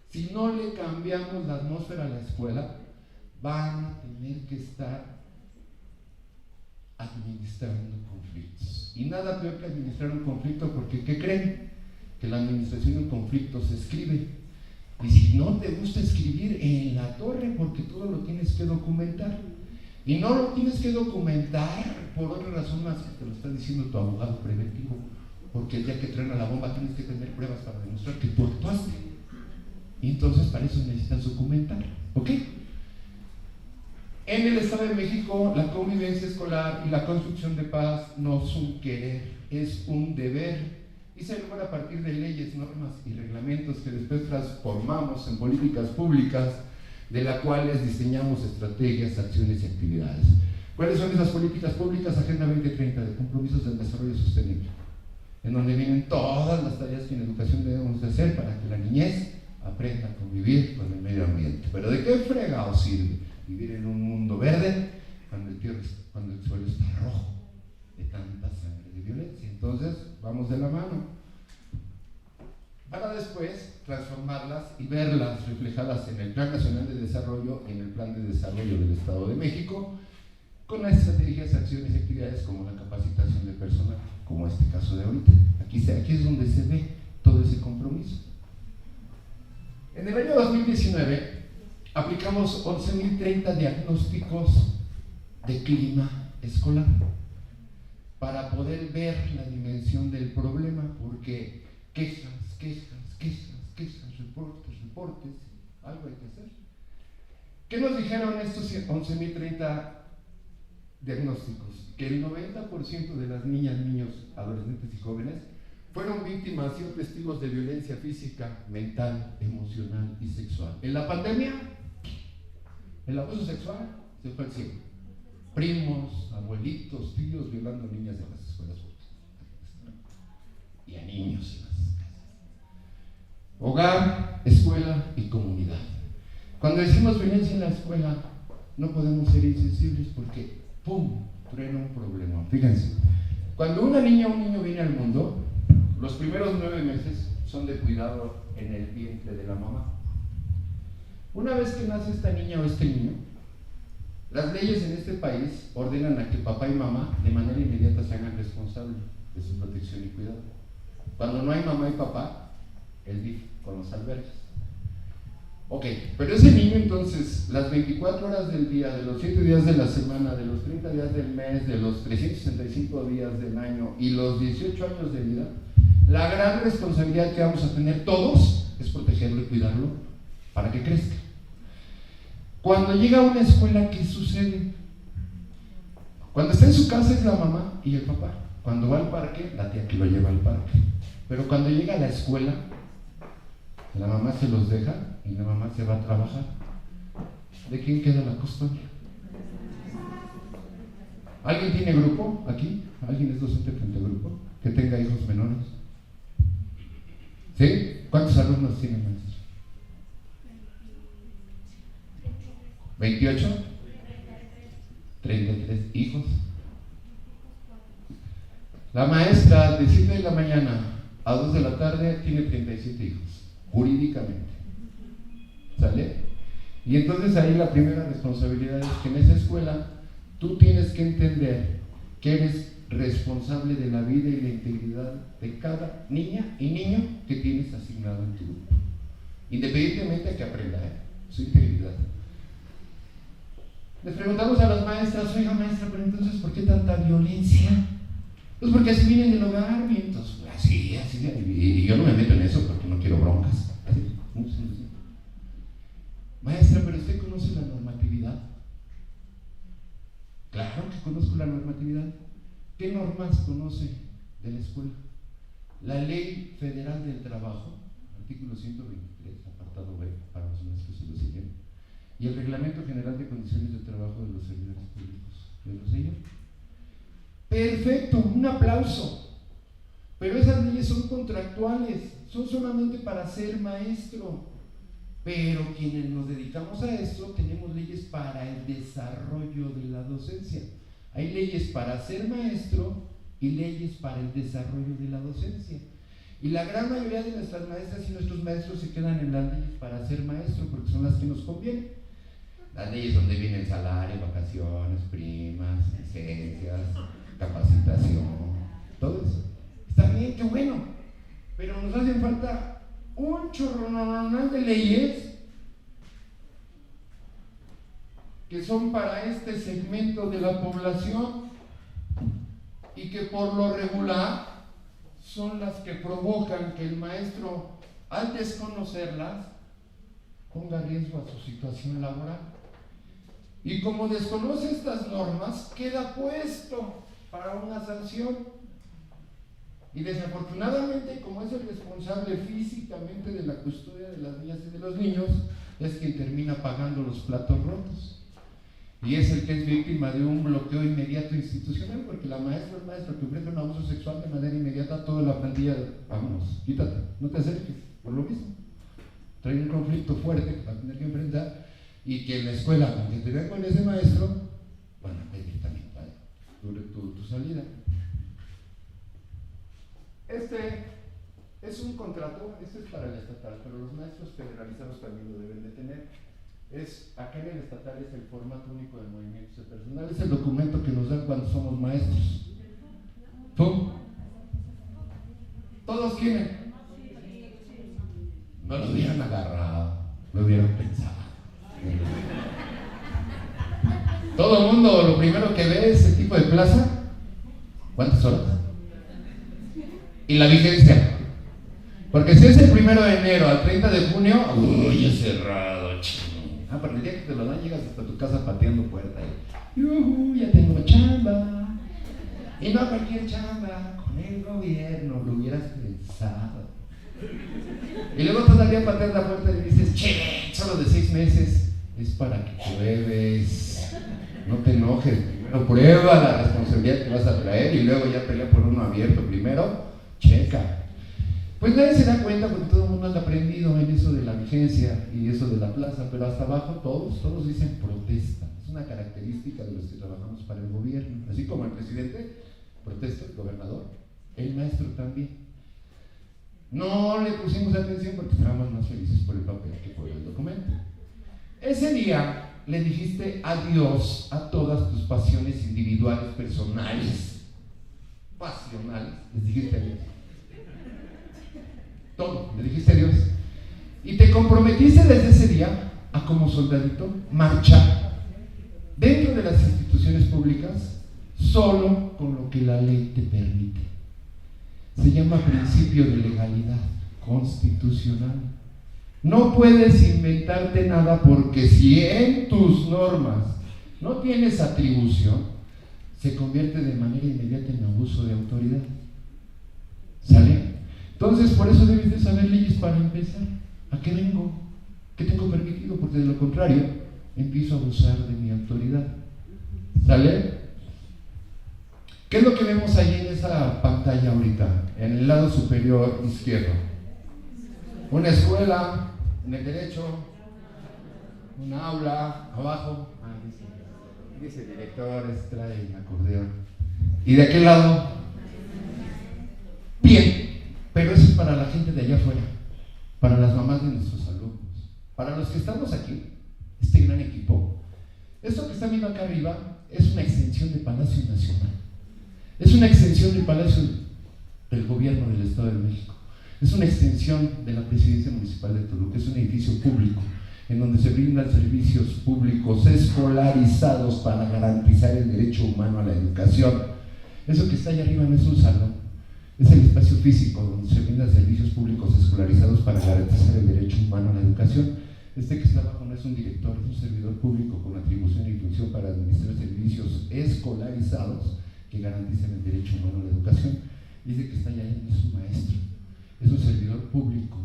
Si no le cambiamos la atmósfera a la escuela, van a tener que estar administrando conflictos. Y nada peor que administrar un conflicto, porque ¿qué creen? Que la administración de un conflicto se escribe. Y si no te gusta escribir, en la torre, porque todo lo tienes que documentar. Y no lo tienes que documentar por otra razón más que te lo está diciendo tu abogado preventivo, porque el día que truena la bomba tienes que tener pruebas para demostrar que tú actuaste. Y entonces para eso necesitas documentar, ¿ok? En el Estado de México, la convivencia escolar y la construcción de paz no es un querer, es un deber. Y se logra a partir de leyes, normas y reglamentos que después transformamos en políticas públicas, de las cuales diseñamos estrategias, acciones y actividades. ¿Cuáles son esas políticas públicas? Agenda 2030 de compromisos del desarrollo sostenible, en donde vienen todas las tareas que en educación debemos de hacer para que la niñez aprenda a convivir con el medio ambiente. Pero ¿de qué fregado sirve vivir en un mundo verde cuando el suelo está rojo de tanta sangre de violencia? Entonces, vamos de la mano para después transformarlas y verlas reflejadas en el Plan Nacional de Desarrollo, en el Plan de Desarrollo del Estado de México, con las estrategias, acciones y actividades como la capacitación de personal, como este caso de ahorita. Aquí es donde se ve todo ese compromiso. En el año 2019 aplicamos 11.030 diagnósticos de clima escolar para poder ver la dimensión del problema, porque quejas, reportes, algo hay que hacer. ¿Qué nos dijeron estos 11.030 diagnósticos? Que el 90% de las niñas, niños, adolescentes y jóvenes fueron víctimas y testigos de violencia física, mental, emocional y sexual. En la pandemia, el abuso sexual se fue al cielo. Primos, abuelitos, tíos violando a niñas en las escuelas públicas y a niños en las casas. Hogar, escuela y comunidad. Cuando decimos violencia en la escuela, no podemos ser insensibles porque ¡pum!, truena un problema. Fíjense, cuando una niña o un niño viene al mundo, los primeros 9 meses son de cuidado en el vientre de la mamá. Una vez que nace esta niña o este niño, las leyes en este país ordenan a que papá y mamá de manera inmediata se hagan responsables de su protección y cuidado. Cuando no hay mamá y papá, el DIF con los albergues. Ok, pero ese niño entonces, las 24 horas del día, de los 7 días de la semana, de los 30 días del mes, de los 365 días del año y los 18 años de vida, la gran responsabilidad que vamos a tener todos es protegerlo y cuidarlo para que crezca. Cuando llega a una escuela, ¿qué sucede? Cuando está en su casa es la mamá y el papá. Cuando va al parque, la tía que lo lleva al parque. Pero cuando llega a la escuela, la mamá se los deja y la mamá se va a trabajar. ¿De quién queda la custodia? ¿Alguien tiene grupo aquí? ¿Alguien es docente frente a grupo? ¿Que tenga hijos menores? ¿Sí? ¿Cuántos alumnos tiene, maestro? ¿28? 33 hijos. La maestra de 7 de la mañana a 2 de la tarde tiene 37 hijos, jurídicamente. ¿Sale? Y entonces ahí la primera responsabilidad es que en esa escuela tú tienes que entender que eres responsable de la vida y la integridad de cada niña y niño que tienes asignado en tu grupo, independientemente de que aprenda su integridad. Les preguntamos a las maestras: oiga maestra, pero entonces ¿por qué tanta violencia? Pues porque así vienen del hogar, vientos. Así, y yo no me meto en eso porque no quiero broncas. Así. Maestra, pero ¿usted conoce la normatividad? Claro que conozco la normatividad. ¿Qué normas conoce de la escuela? La Ley Federal del Trabajo, artículo 123, apartado B, para los maestros que lo siguen, y el Reglamento General de Condiciones de Trabajo de los Servidores Públicos. ¿De los sellos? Perfecto, un aplauso. Pero esas leyes son contractuales, son solamente para ser maestro. Pero quienes nos dedicamos a esto tenemos leyes para el desarrollo de la docencia. Hay leyes para ser maestro y leyes para el desarrollo de la docencia. Y la gran mayoría de nuestras maestras y nuestros maestros se quedan en las leyes para ser maestro porque son las que nos convienen. Las leyes donde vienen salario, vacaciones, primas, licencias, capacitación, todo eso. Está bien, qué bueno, pero nos hacen falta un chorro de leyes que son para este segmento de la población y que por lo regular son las que provocan que el maestro, al desconocerlas, ponga riesgo a su situación laboral. Y como desconoce estas normas, queda puesto para una sanción. Y desafortunadamente, como es el responsable físicamente de la custodia de las niñas y de los niños, es quien termina pagando los platos rotos. Y es el que es víctima de un bloqueo inmediato institucional, porque la maestra o el maestro que ofrece un abuso sexual de manera inmediata, toda la plantilla, vámonos, quítate, no te acerques, por lo mismo. Trae un conflicto fuerte que va a tener que enfrentar, y que en la escuela, aunque te vean con ese maestro, van a pedir también tu salida. Este es un contrato, este es para el estatal, pero los maestros federalizados también lo deben de tener. Acá en el estatal es el formato único de movimientos de personal, es el documento que nos dan cuando somos maestros. ¿Tú? ¿Todos tienen? No lo hubieran agarrado, lo hubieran pensado. Todo el mundo lo primero que ve es ese tipo de plaza. ¿Cuántas horas? Y la vigencia. Porque si es el 1 de enero al 30 de junio, uy, es cerrado, pero el día que te lo dan llegas hasta tu casa pateando puerta y ya tengo chamba. Y no cualquier chamba, con el gobierno, lo hubieras pensado. Y luego todavía pateas la puerta y dices, che, solo de 6 meses. Es para que pruebes, no te enojes, primero prueba la responsabilidad que vas a traer y luego ya pelea por uno abierto primero, checa. Pues nadie se da cuenta porque todo el mundo anda aprendido en eso de la vigencia y eso de la plaza, pero hasta abajo todos dicen protesta. Es una característica de los que trabajamos para el gobierno, así como el presidente protesta, el gobernador, el maestro también. No le pusimos atención porque estábamos más felices por el papel que por el documento. Ese día le dijiste adiós a todas tus pasiones individuales, personales, pasionales, les dijiste adiós. Todo, le dijiste adiós. Y te comprometiste desde ese día a, como soldadito, marchar dentro de las instituciones públicas solo con lo que la ley te permite. Se llama principio de legalidad constitucional. No puedes inventarte nada porque si en tus normas no tienes atribución, se convierte de manera inmediata en abuso de autoridad. ¿Sale? Entonces, por eso debes de saber leyes para empezar. ¿A qué vengo? ¿Qué tengo permitido? Porque de lo contrario, empiezo a abusar de mi autoridad. ¿Sale? ¿Qué es lo que vemos ahí en esa pantalla ahorita? En el lado superior izquierdo. Una escuela, en el derecho, una aula, abajo. Dice directores, trae acordeón. ¿Y de aquel lado? Bien, pero eso es para la gente de allá afuera, para las mamás de nuestros alumnos, para los que estamos aquí, este gran equipo. Esto que están viendo acá arriba es una extensión de Palacio Nacional, es una extensión del Palacio del Gobierno del Estado de México, es una extensión de la Presidencia Municipal de Toluca, es un edificio público en donde se brindan servicios públicos escolarizados para garantizar el derecho humano a la educación. Eso que está allá arriba no es un salón, es el espacio físico donde se brindan servicios públicos escolarizados para garantizar el derecho humano a la educación. Este que está abajo no es un director, es un servidor público con atribución y función para administrar servicios escolarizados que garanticen el derecho humano a la educación. Dice que está allá no es un maestro, es un servidor público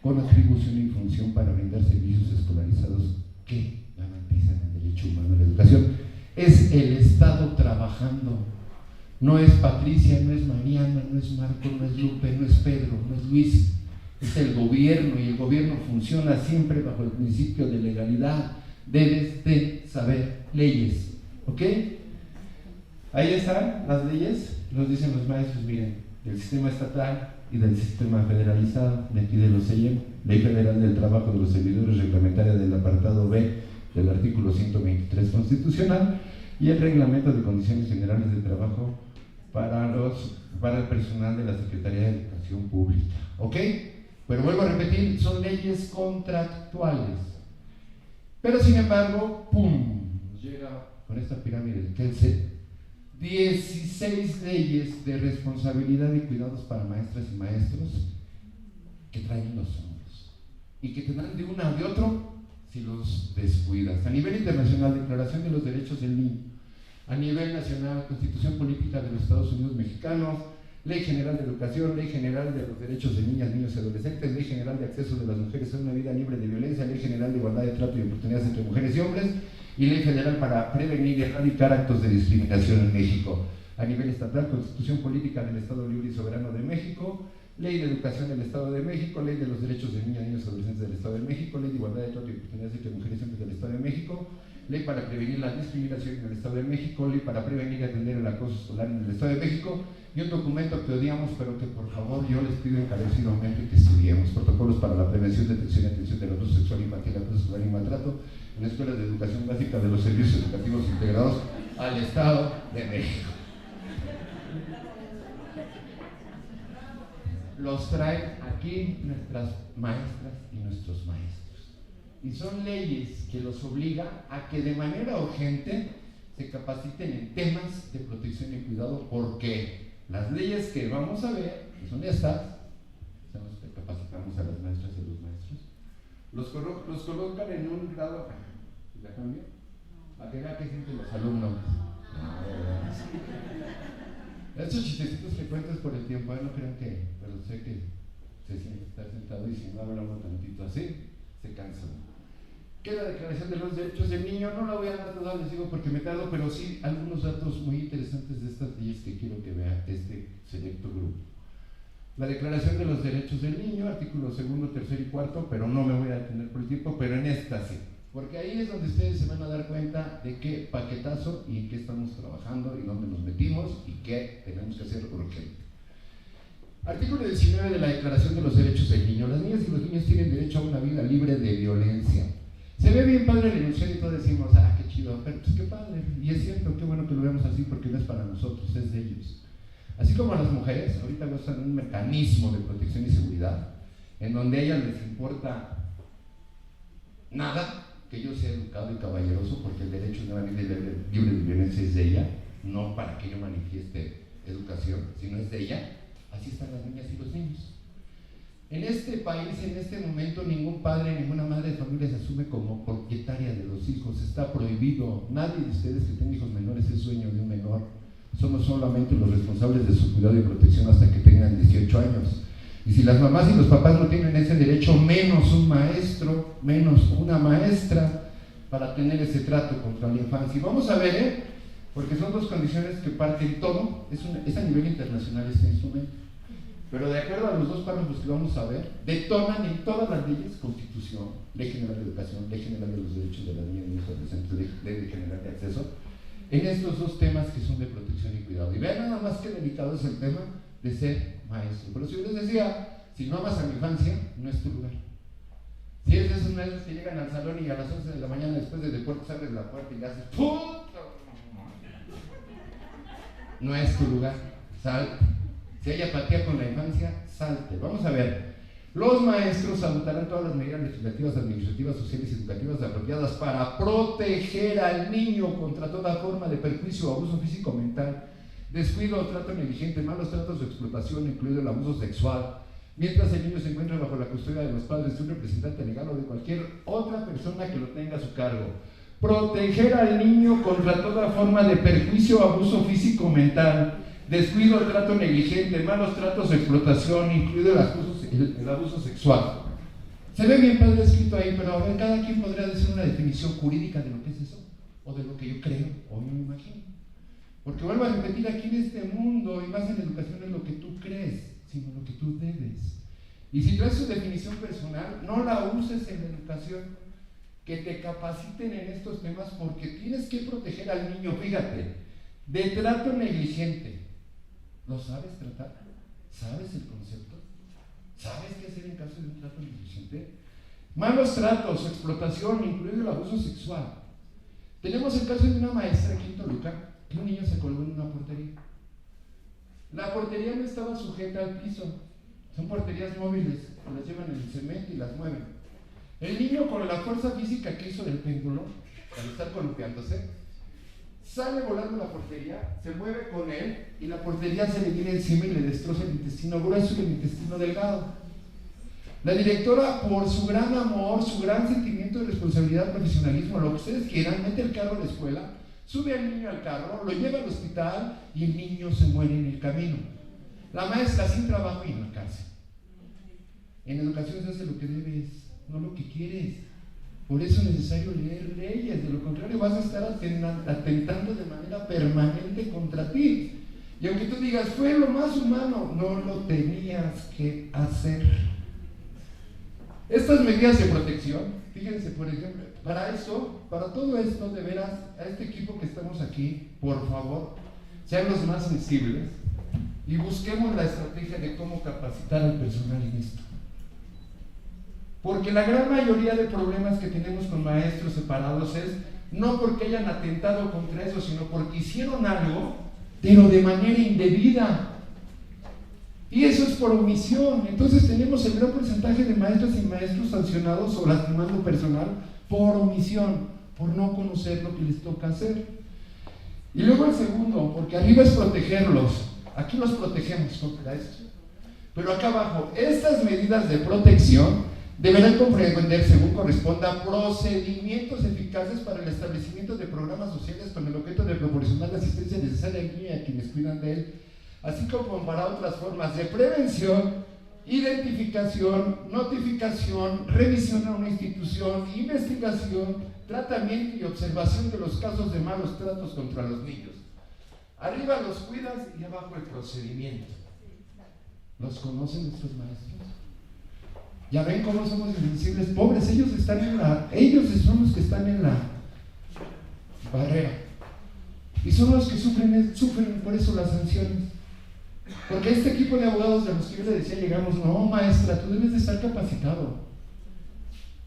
con atribución y función para brindar servicios escolarizados que garantizan el derecho humano a la educación. Es el Estado trabajando. No es Patricia, no es Mariana, no es Marco, no es Lupe, no es Pedro, no es Luis. Es el gobierno y el gobierno funciona siempre bajo el principio de legalidad. Debes de saber leyes. ¿Ok? Ahí están las leyes. Nos dicen los maestros, miren, del sistema estatal y del sistema federalizado, de aquí de los CEIEM, Ley Federal del Trabajo de los Servidores Reglamentaria del apartado B del artículo 123 constitucional y el Reglamento de Condiciones Generales de Trabajo para el personal de la Secretaría de Educación Pública. ¿Ok? Pero vuelvo a repetir, son leyes contractuales. Pero sin embargo, ¡pum!, nos llega con esta pirámide de Kelsen 16 leyes de responsabilidad y cuidados para maestras y maestros que traen los hombros y que te dan de una o de otro si los descuidas. A nivel internacional, Declaración de los Derechos del Niño. A nivel nacional, Constitución Política de los Estados Unidos Mexicanos, Ley General de Educación, Ley General de los Derechos de Niñas, Niños y Adolescentes, Ley General de Acceso de las Mujeres a una Vida Libre de Violencia, Ley General de Igualdad de Trato y Oportunidades entre Mujeres y Hombres, y Ley Federal para prevenir y erradicar actos de discriminación en México. A nivel estatal, Constitución Política del Estado Libre y Soberano de México, Ley de Educación del Estado de México, Ley de los Derechos de Niñas, Niños y Adolescentes del Estado de México, Ley de Igualdad de Trato y Oportunidades entre Mujeres y Hombres del Estado de México, Ley para prevenir la discriminación en el Estado de México, Ley para prevenir y atender el acoso escolar en el Estado de México, y un documento que odiamos, pero que por favor yo les pido encarecidamente que estudiemos: Protocolos para la prevención, detección y atención del abuso sexual infantil, acoso escolar y maltrato en escuelas de educación básica de los servicios educativos integrados al Estado de México. Los traen aquí nuestras maestras y nuestros maestros. Y son leyes que los obligan a que de manera urgente se capaciten en temas de protección y cuidado, porque las leyes que vamos a ver, que son estas, son las que capacitamos a las maestras y a los maestros, los colocan en un grado. ¿La cambio? ¿A qué sienten los alumnos? Estos chistecitos que cuentas por el tiempo, no crean que, pero sé que se siente estar sentado y si no hablamos tantito así, se cansa. ¿Qué es la Declaración de los Derechos del Niño? No la voy a dar toda, les digo, porque me tardo, pero sí algunos datos muy interesantes de estas leyes que quiero que vea este selecto grupo. La Declaración de los Derechos del Niño, artículos 2, 3 y 4, pero no me voy a detener por el tiempo, pero en esta sí, porque ahí es donde ustedes se van a dar cuenta de qué paquetazo y en qué estamos trabajando y dónde nos metimos y qué tenemos que hacer urgente. Artículo 19 de la Declaración de los Derechos del Niño. Las niñas y los niños tienen derecho a una vida libre de violencia. Se ve bien padre el enunciado y todos decimos, qué chido, pero pues qué padre, y es cierto, qué bueno que lo veamos así, porque no es para nosotros, es de ellos. Así como a las mujeres, ahorita gozan de un mecanismo de protección y seguridad, en donde a ellas les importa nada que yo sea educado y caballeroso, porque el derecho de una vida libre de violencia es de ella, no para que yo manifieste educación, sino es de ella. Así están las niñas y los niños. En este país, en este momento, ningún padre, ninguna madre de familia se asume como propietaria de los hijos. Está prohibido. Nadie de ustedes que tenga hijos menores es dueño de un menor. Somos solamente los responsables de su cuidado y protección hasta que tengan 18 años. Y si las mamás y los papás no tienen ese derecho, menos un maestro, menos una maestra, para tener ese trato contra la infancia. Y vamos a ver, porque son dos condiciones que parten todo, es a nivel internacional este instrumento. Pero de acuerdo a los dos párrafos que vamos a ver, detonan en todas las leyes: Constitución, Ley General de Educación, Ley General de los Derechos de las Niñas y Niños Adolescentes, Ley General de Acceso, en estos dos temas que son de protección y cuidado. Y vean nada más qué delicado es el tema de ser maestro. Pero si yo les decía, si no amas a la infancia, no es tu lugar. Si eres de esos maestros que llegan al salón y a las 11 de la mañana después de deportes abres la puerta y le haces ¡pum! No es tu lugar, salte. Si hay apatía con la infancia, salte. Vamos a ver. Los maestros adoptarán todas las medidas legislativas, administrativas, sociales y educativas apropiadas para proteger al niño contra toda forma de perjuicio o abuso físico, mental, descuido o trato negligente, malos tratos o explotación, incluido el abuso sexual, mientras el niño se encuentra bajo la custodia de los padres, de un representante legal o de cualquier otra persona que lo tenga a su cargo. Proteger al niño contra toda forma de perjuicio o abuso físico, mental, descuido, trato negligente, malos tratos o explotación, incluido el abuso sexual. Se ve bien padre escrito ahí, pero a ver, cada quien podría decir una definición jurídica de lo que es eso, o de lo que yo creo, o me imagino. Porque vuelvo a repetir, aquí en este mundo, y más en educación, es lo que tú crees, sino lo que tú debes. Y si traes tu definición personal, no la uses en la educación, que te capaciten en estos temas, porque tienes que proteger al niño. Fíjate, de trato negligente. ¿Lo sabes tratar? ¿Sabes el concepto? ¿Sabes qué hacer en caso de un trato negligente? Malos tratos, explotación, incluido el abuso sexual. Tenemos el caso de una maestra aquí en Toluca, que un niño se colgó en una portería. La portería no estaba sujeta al piso. Son porterías móviles, que las llevan en el cemento y las mueven. El niño, con la fuerza física que hizo del péndulo, al estar columpiándose, sale volando la portería, se mueve con él y la portería se le viene encima y le destroza el intestino grueso y el intestino delgado. La directora, por su gran amor, su gran sentimiento de responsabilidad, profesionalismo, lo que ustedes quieran, mete el carro a la escuela, sube al niño al carro, lo lleva al hospital y el niño se muere en el camino. La maestra sin trabajo y en la cárcel. En educación se hace lo que debes, no lo que quieres. Por eso es necesario leer leyes, de lo contrario vas a estar atentando de manera permanente contra ti. Y aunque tú digas, fue lo más humano, no lo tenías que hacer. Estas medidas de protección, fíjense, por ejemplo, para todo esto, de veras, a este equipo que estamos aquí, por favor, sean los más sensibles y busquemos la estrategia de cómo capacitar al personal en esto. Porque la gran mayoría de problemas que tenemos con maestros separados es no porque hayan atentado contra eso, sino porque hicieron algo, pero de manera indebida. Y eso es por omisión. Entonces tenemos el gran porcentaje de maestras y maestros sancionados o lastimando personal por omisión, por no conocer lo que les toca hacer. Y luego el segundo, porque arriba es protegerlos. Aquí los protegemos contra esto. Pero acá abajo, estas medidas de protección deberán comprender, según corresponda, procedimientos eficaces para el establecimiento de programas sociales con el objeto de proporcionar la asistencia necesaria al niño y a quienes cuidan de él, así como para otras formas de prevención, identificación, notificación, revisión a una institución, investigación, tratamiento y observación de los casos de malos tratos contra los niños. Arriba los cuidas y abajo el procedimiento. ¿Los conocen estos maestros? Ya ven cómo somos insensibles, pobres, ellos son los que están en la barrera. Y son los que sufren por eso las sanciones. Porque este equipo de abogados de los que yo le decía, llegamos, no maestra, tú debes de estar capacitado.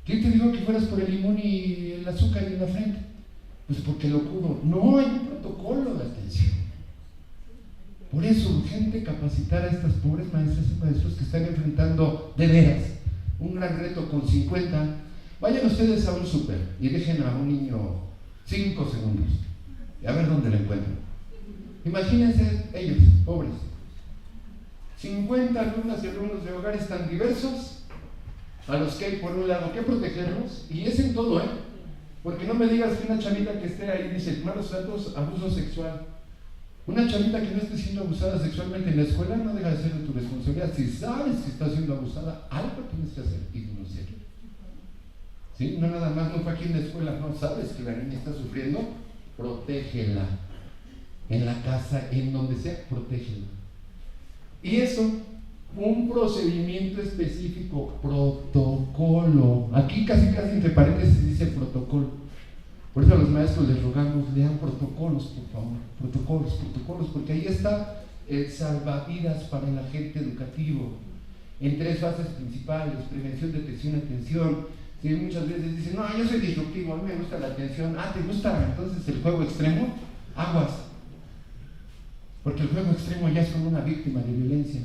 ¿Quién te dijo que fueras por el limón y el azúcar en la frente? Pues porque lo pudo. No, hay un protocolo de atención. Por eso, urgente capacitar a estas pobres maestras y maestros que están enfrentando de veras un gran reto con 50. Vayan ustedes a un súper y dejen a un niño 5 segundos y a ver dónde lo encuentran. Imagínense ellos, pobres, 50 alumnas y alumnos de hogares tan diversos a los que hay por un lado que protegerlos, y es en todo, porque no me digas que una chavita que esté ahí dice malos datos, abuso sexual. Una chavita que no esté siendo abusada sexualmente en la escuela no deja de ser de tu responsabilidad. Si sabes que está siendo abusada, algo tienes que hacer y denunciarlo. ¿Sí? No nada más, no fue aquí en la escuela, no sabes que la niña está sufriendo, protégela. En la casa, en donde sea, protégela. Y eso, un procedimiento específico, protocolo. Aquí casi entre paréntesis dice protocolo. Por eso a los maestros les rogamos, lean protocolos, por favor. Protocolos, porque ahí está el salvavidas para el agente educativo. En 3 fases principales: prevención, detección, atención. Si muchas veces dicen, no, yo soy disruptivo, a mí me gusta la atención. ¿Te gusta entonces el juego extremo? Aguas. Porque el juego extremo ya es como una víctima de violencia.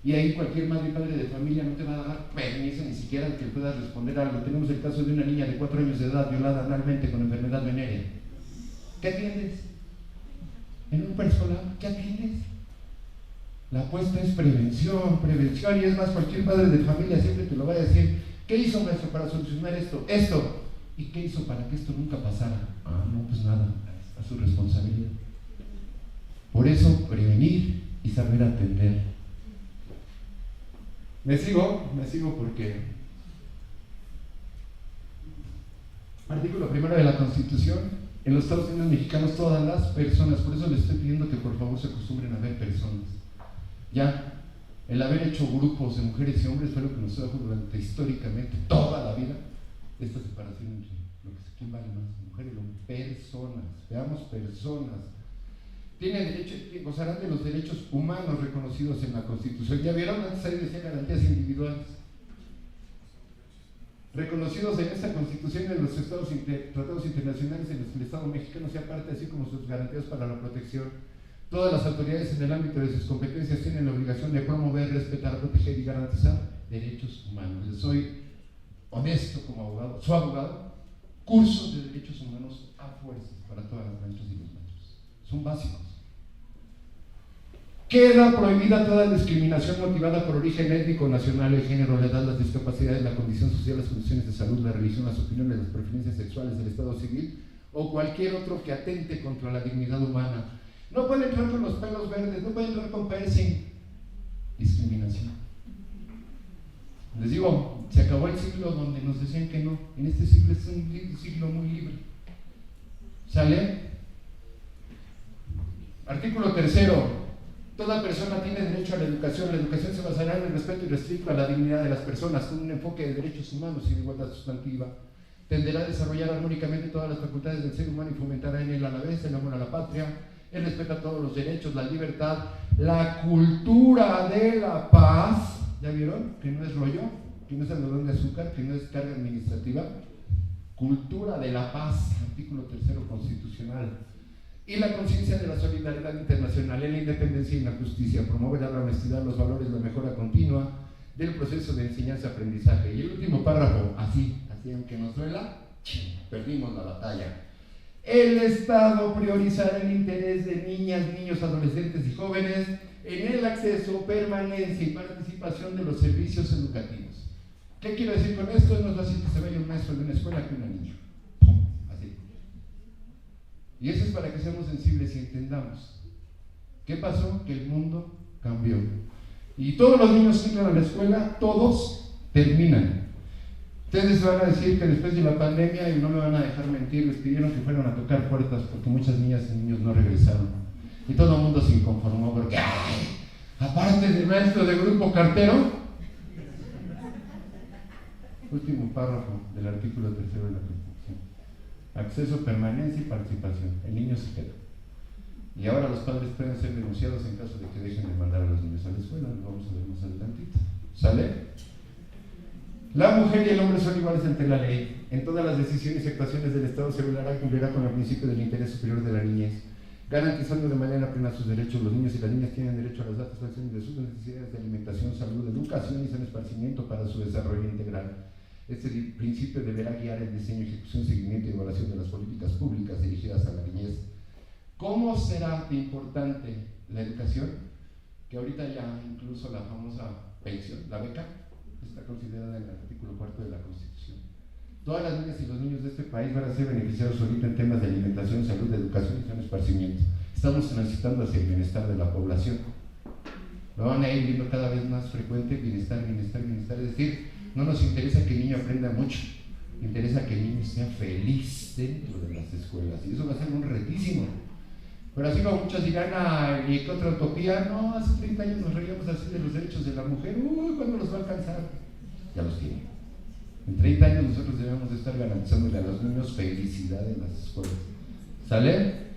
Y ahí cualquier madre y padre de familia no te va a dar permiso ni siquiera de que puedas responder algo. Tenemos el caso de una niña de 4 años de edad violada analmente con enfermedad venérea. ¿Qué atiendes? En un preescolar, ¿qué atiendes? La apuesta es prevención, y es más, cualquier padre de familia siempre te lo va a decir. ¿Qué hizo, maestro, para solucionar esto? ¿Y qué hizo para que esto nunca pasara? No, pues nada, a su responsabilidad. Por eso, prevenir y saber atender. Me sigo porque artículo 1 de la Constitución: en los Estados Unidos mexicanos todas las personas, por eso les estoy pidiendo que por favor se acostumbren a ver personas. Ya, el haber hecho grupos de mujeres y hombres fue lo que nos trajo durante históricamente toda la vida esta separación entre lo que quién vale más, mujeres y hombres. Personas, veamos personas. Tienen derecho, gozarán de los derechos humanos reconocidos en la Constitución. ¿Ya vieron? Antes ahí decía garantías individuales. Reconocidos en esta Constitución en los tratados internacionales en los que el Estado mexicano sea parte, así como sus garantías para la protección. Todas las autoridades en el ámbito de sus competencias tienen la obligación de promover, respetar, proteger y garantizar derechos humanos. Les soy honesto como abogado, su abogado. Cursos de derechos humanos a fuerzas para todas las maestras y los maestros. Son básicos. Queda prohibida toda discriminación motivada por origen étnico, nacional, el género, la edad, las discapacidades, la condición social, las condiciones de salud, la religión, las opiniones, las preferencias sexuales, el estado civil o cualquier otro que atente contra la dignidad humana. No puede entrar con los pelos verdes, no puede entrar con piercing. Discriminación. Les digo, se acabó el siglo donde nos decían que no. En este siglo es un siglo muy libre. ¿Sale? Artículo 3. Toda persona tiene derecho a la educación. La educación se basará en el respeto irrestricto a la dignidad de las personas, con un enfoque de derechos humanos y de igualdad sustantiva. Tenderá a desarrollar armónicamente todas las facultades del ser humano y fomentará en él a la vez el amor a la patria, el respeto a todos los derechos, la libertad, la cultura de la paz. ¿Ya vieron? Que no es rollo, que no es algodón de azúcar, que no es carga administrativa. Cultura de la paz, artículo 3 constitucional. Y la conciencia de la solidaridad internacional en la independencia y la justicia, promoverá la honestidad, los valores, la mejora continua del proceso de enseñanza-aprendizaje. Y el último párrafo, así aunque nos duela, perdimos la batalla. El Estado priorizará el interés de niñas, niños, adolescentes y jóvenes en el acceso, permanencia y participación de los servicios educativos. ¿Qué quiero decir con esto? Es más fácil que se vaya un maestro de una escuela que una niña. Así. Y eso es para que seamos sensibles y entendamos. ¿Qué pasó? Que el mundo cambió. Y todos los niños que entran a la escuela, todos terminan. Ustedes van a decir que después de la pandemia, y no me van a dejar mentir, les pidieron que fueran a tocar puertas porque muchas niñas y niños no regresaron. Y todo el mundo se inconformó porque, ¡ay! Aparte del maestro de grupo cartero. Último párrafo del artículo 3 de la Constitución. Acceso, permanencia y participación. El niño se queda. Y ahora los padres pueden ser denunciados en caso de que dejen de mandar a los niños a la escuela. Lo vamos a ver más adelantito. ¿Sale? La mujer y el hombre son iguales ante la ley. En todas las decisiones y actuaciones del Estado se velará y cumplirá con el principio del interés superior de la niñez, garantizando de manera plena sus derechos. Los niños y las niñas tienen derecho a las satisfacciones de sus necesidades de alimentación, salud, educación y san esparcimiento para su desarrollo integral. Este principio deberá guiar el diseño, ejecución, seguimiento y evaluación de las políticas públicas dirigidas a la niñez. ¿Cómo será importante la educación? que ahorita ya incluso la famosa pensión, la beca, está considerada en el artículo 4 de la Constitución. Todas las niñas y los niños de este país van a ser beneficiados ahorita en temas de alimentación, salud, educación y son esparcimiento. Estamos transitando hacia el bienestar de la población. Lo van a ir viendo cada vez más frecuente, bienestar, bienestar, bienestar. Es decir, no nos interesa que el niño aprenda mucho, interesa que el niño sea feliz dentro de las escuelas. Y eso va a ser un retísimo. Pero así como muchos dirán, ¿y qué otra utopía? No, hace 30 años nos reíamos así de los derechos de la mujer. ¿Cuándo los va a alcanzar? Ya los tiene. En 30 años nosotros debemos de estar garantizándole a los niños felicidad en las escuelas. ¿Sale?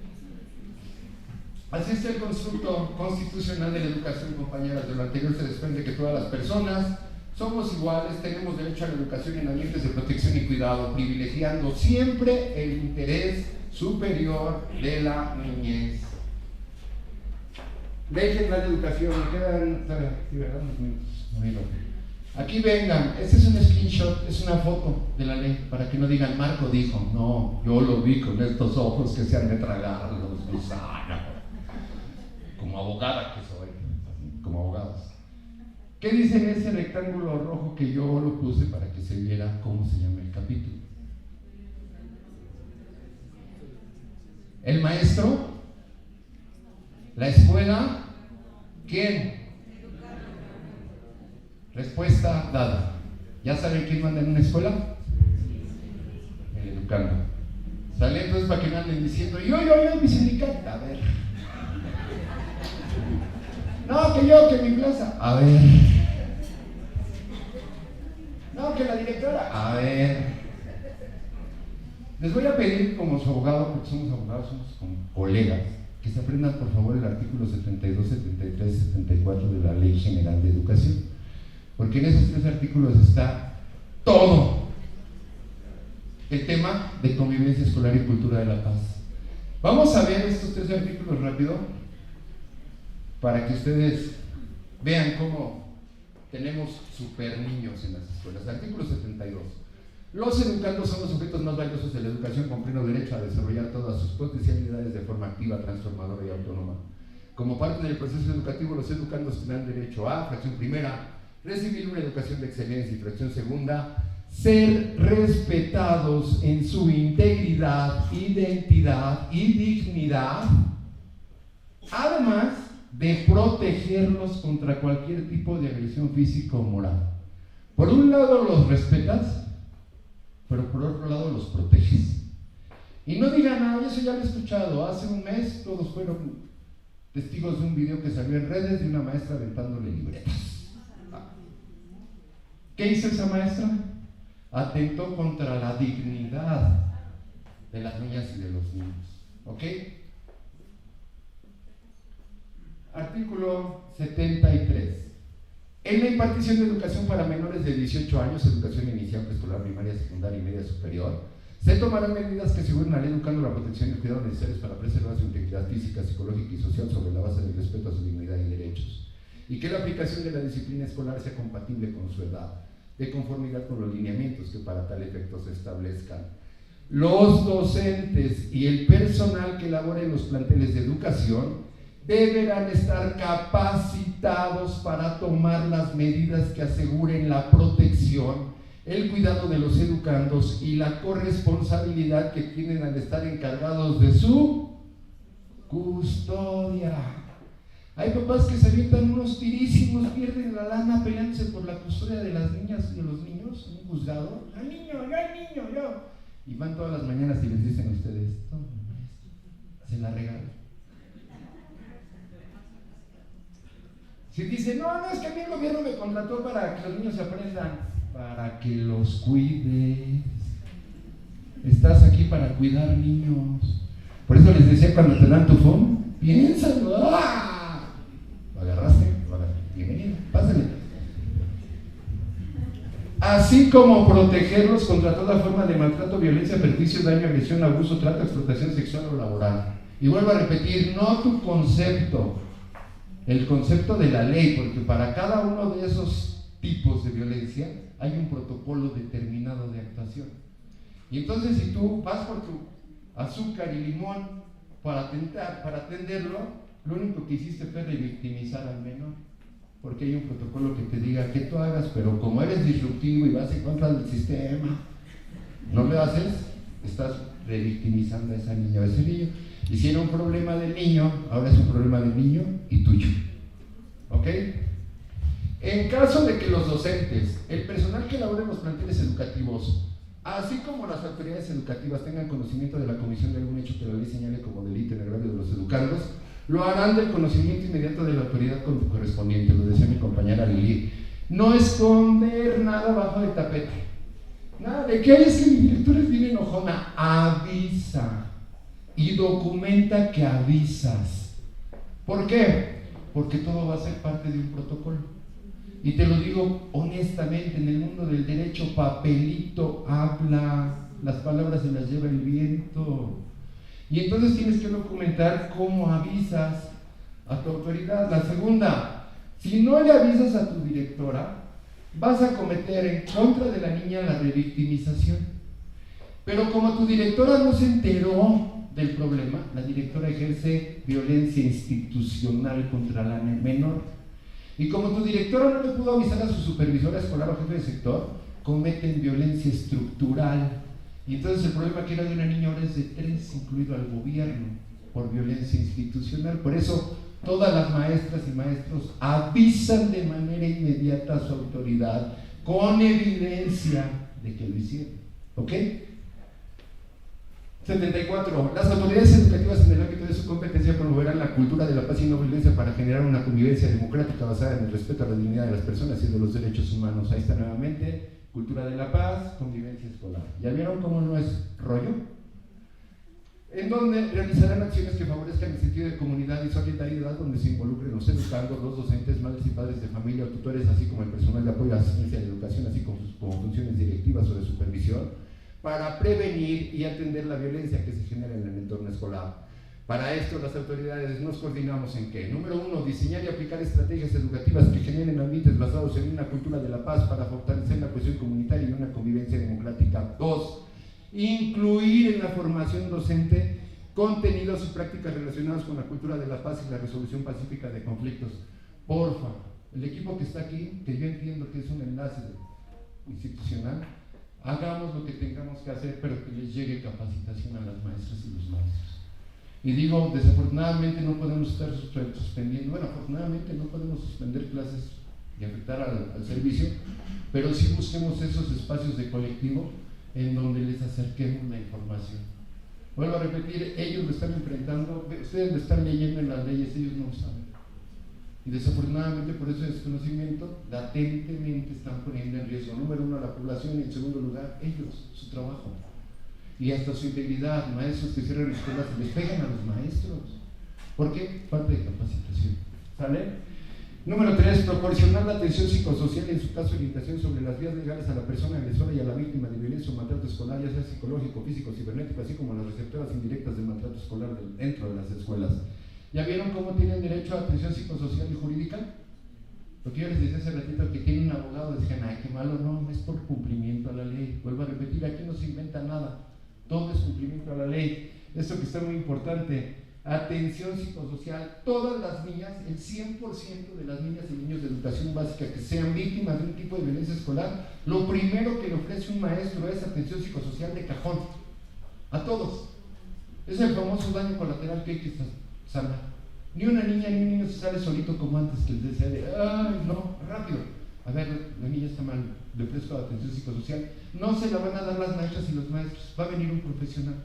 Así es el constructo constitucional de la educación, compañeras. De lo anterior se desprende que todas las personas somos iguales, tenemos derecho a la educación en ambientes de protección y cuidado, privilegiando siempre el interés superior de la niñez. Ley General de Educación, me quedan, ¿verdad? Unos minutos. Aquí vengan, este es un screenshot, es una foto de la ley, para que no digan Marco dijo, no, yo lo vi con estos ojos que se han de tragar los gusanos, como abogada que soy, como abogados. ¿Qué dice en ese rectángulo rojo que yo lo puse para que se viera cómo se llama el capítulo? El maestro, la escuela, ¿quién? Respuesta dada. ¿Ya saben quién manda en una escuela? El educando. ¿Sale? Entonces para que no anden diciendo, yo, mi sindicato. A ver. No, que mi plaza. A ver. No, que la directora. A ver. Les voy a pedir como su abogado, porque somos abogados, somos como colegas, que se aprendan por favor el artículo 72, 73, 74 de la Ley General de Educación. Porque en esos 3 artículos está todo el tema de convivencia escolar y cultura de la paz. Vamos a ver estos 3 artículos rápido para que ustedes vean cómo tenemos super niños en las escuelas. Artículo 72. Los educandos son los sujetos más valiosos de la educación con pleno derecho a desarrollar todas sus potencialidades de forma activa, transformadora y autónoma. Como parte del proceso educativo, los educandos tendrán derecho a, fracción primera, recibir una educación de excelencia y fracción segunda, ser respetados en su integridad, identidad y dignidad, además de protegerlos contra cualquier tipo de agresión física o moral. Por un lado los respetas, pero por otro lado los proteges. Y no digan, eso ya lo he escuchado, hace un mes todos fueron testigos de un video que salió en redes de una maestra aventándole libretas. ¿Qué hizo esa maestra? Atentó contra la dignidad de las niñas y de los niños. ¿Ok? Artículo 73. En la impartición de educación para menores de 18 años, educación inicial, preescolar, primaria, secundaria y media superior, se tomarán medidas que aseguren al educando la protección y el cuidado necesarios para preservar su integridad física, psicológica y social sobre la base del respeto a su dignidad y derechos, y que la aplicación de la disciplina escolar sea compatible con su edad, de conformidad con los lineamientos que para tal efecto se establezcan. Los docentes y el personal que labore en los planteles de educación deberán estar capacitados para tomar las medidas que aseguren la protección, el cuidado de los educandos y la corresponsabilidad que tienen al estar encargados de su custodia. Hay papás que se avientan unos tirísimos, pierden la lana peleándose por la custodia de las niñas y de los niños en un juzgado. ¡Al niño, yo! Y van todas las mañanas y les dicen a ustedes, se la regalo. Si dicen, no, es que a mí el gobierno me contrató para que los niños aprendan, para que los cuides. Estás aquí para cuidar niños. Por eso les decía cuando te dan tu phone, piénsalo. ¡Ah! ¿Lo agarraste? Bienvenido, pásale. Así como protegerlos contra toda forma de maltrato, violencia, perjuicio, daño, agresión, abuso, trato, explotación sexual o laboral. Y vuelvo a repetir, no tu concepto, el concepto de la ley, porque para cada uno de esos tipos de violencia hay un protocolo determinado de actuación. Y entonces si tú vas por tu azúcar y limón para atenderlo, lo único que hiciste fue revictimizar al menor, porque hay un protocolo que te diga que tú hagas, pero como eres disruptivo y vas en contra del sistema, no lo haces, estás revictimizando a esa niña o a ese niño. Y si era un problema del niño, ahora es un problema del niño y tuyo. ¿Ok? En caso de que los docentes, el personal que labore en los planteles educativos, así como las autoridades educativas tengan conocimiento de la comisión de algún hecho que la ley señale como delito en agravio de los educandos, lo harán del conocimiento inmediato de la autoridad correspondiente, lo decía mi compañera Lili. No esconder nada bajo el tapete. Nada de que es que mi directora es bien enojona. Avisa y documenta que avisas. ¿Por qué? Porque todo va a ser parte de un protocolo. Y te lo digo honestamente, en el mundo del derecho, papelito habla, las palabras se las lleva el viento. Y entonces tienes que documentar cómo avisas a tu autoridad. La segunda, si no le avisas a tu directora, vas a cometer en contra de la niña la revictimización. Pero como tu directora no se enteró del problema, la directora ejerce violencia institucional contra la menor. Y como tu directora no le pudo avisar a su supervisora escolar o jefe de sector, cometen violencia estructural. Y entonces el problema que era de una niña ahora es de 3, incluido al gobierno, por violencia institucional. Por eso todas las maestras y maestros avisan de manera inmediata a su autoridad con evidencia de que lo hicieron. ¿Ok? 74. Las autoridades educativas en el ámbito de su competencia promoverán la cultura de la paz y no violencia para generar una convivencia democrática basada en el respeto a la dignidad de las personas y de los derechos humanos. Ahí está nuevamente, cultura de la paz, convivencia escolar. ¿Ya vieron cómo no es rollo? En donde realizarán acciones que favorezcan el sentido de comunidad y solidaridad, donde se involucren los educandos, los docentes, madres y padres de familia o tutores, así como el personal de apoyo a la asistencia de educación, así como funciones directivas o de supervisión, para prevenir y atender la violencia que se genera en el entorno escolar. Para esto, las autoridades nos coordinamos en que, número 1, diseñar y aplicar estrategias educativas que generen ambientes basados en una cultura de la paz para fortalecer la cohesión comunitaria y una convivencia democrática. 2, incluir en la formación docente contenidos y prácticas relacionados con la cultura de la paz y la resolución pacífica de conflictos. Porfa, el equipo que está aquí, que yo entiendo que es un enlace institucional, hagamos lo que tengamos que hacer, pero que les llegue capacitación a las maestras y los maestros. Y digo, desafortunadamente no podemos estar suspendiendo, bueno, afortunadamente no podemos suspender clases y afectar al servicio, pero sí busquemos esos espacios de colectivo en donde les acerquemos la información. Vuelvo a repetir, ellos lo están enfrentando, ustedes lo están leyendo en las leyes, ellos no lo saben. Y desafortunadamente por ese desconocimiento, latentemente están poniendo en riesgo, número 1, a la población y en segundo lugar, ellos, su trabajo. Y hasta su integridad. Maestros que cierran escuelas les pegan a los maestros. ¿Por qué? Falta de capacitación. ¿Sale? Número 3, proporcionar la atención psicosocial y en su caso orientación sobre las vías legales a la persona agresora y a la víctima de violencia o maltrato escolar, ya sea psicológico, físico, cibernético, así como las receptoras indirectas de maltrato escolar dentro de las escuelas. ¿Ya vieron cómo tienen derecho a atención psicosocial y jurídica? Lo que yo les decía hace ratito, que tienen un abogado, decían, ay, qué malo, no, es por cumplimiento a la ley. Vuelvo a repetir, aquí no se inventa nada, todo es cumplimiento a la ley. Esto que está muy importante, atención psicosocial, todas las niñas, el 100% de las niñas y niños de educación básica que sean víctimas de un tipo de violencia escolar, lo primero que le ofrece un maestro es atención psicosocial de cajón, a todos. Es el famoso daño colateral que hay que sanar. Ni una niña ni un niño se sale solito como antes, que les decía de, ay, no, rápido. A ver, la niña está mal, le ofrezco atención psicosocial. No se la van a dar las maestras y los maestros, va a venir un profesional,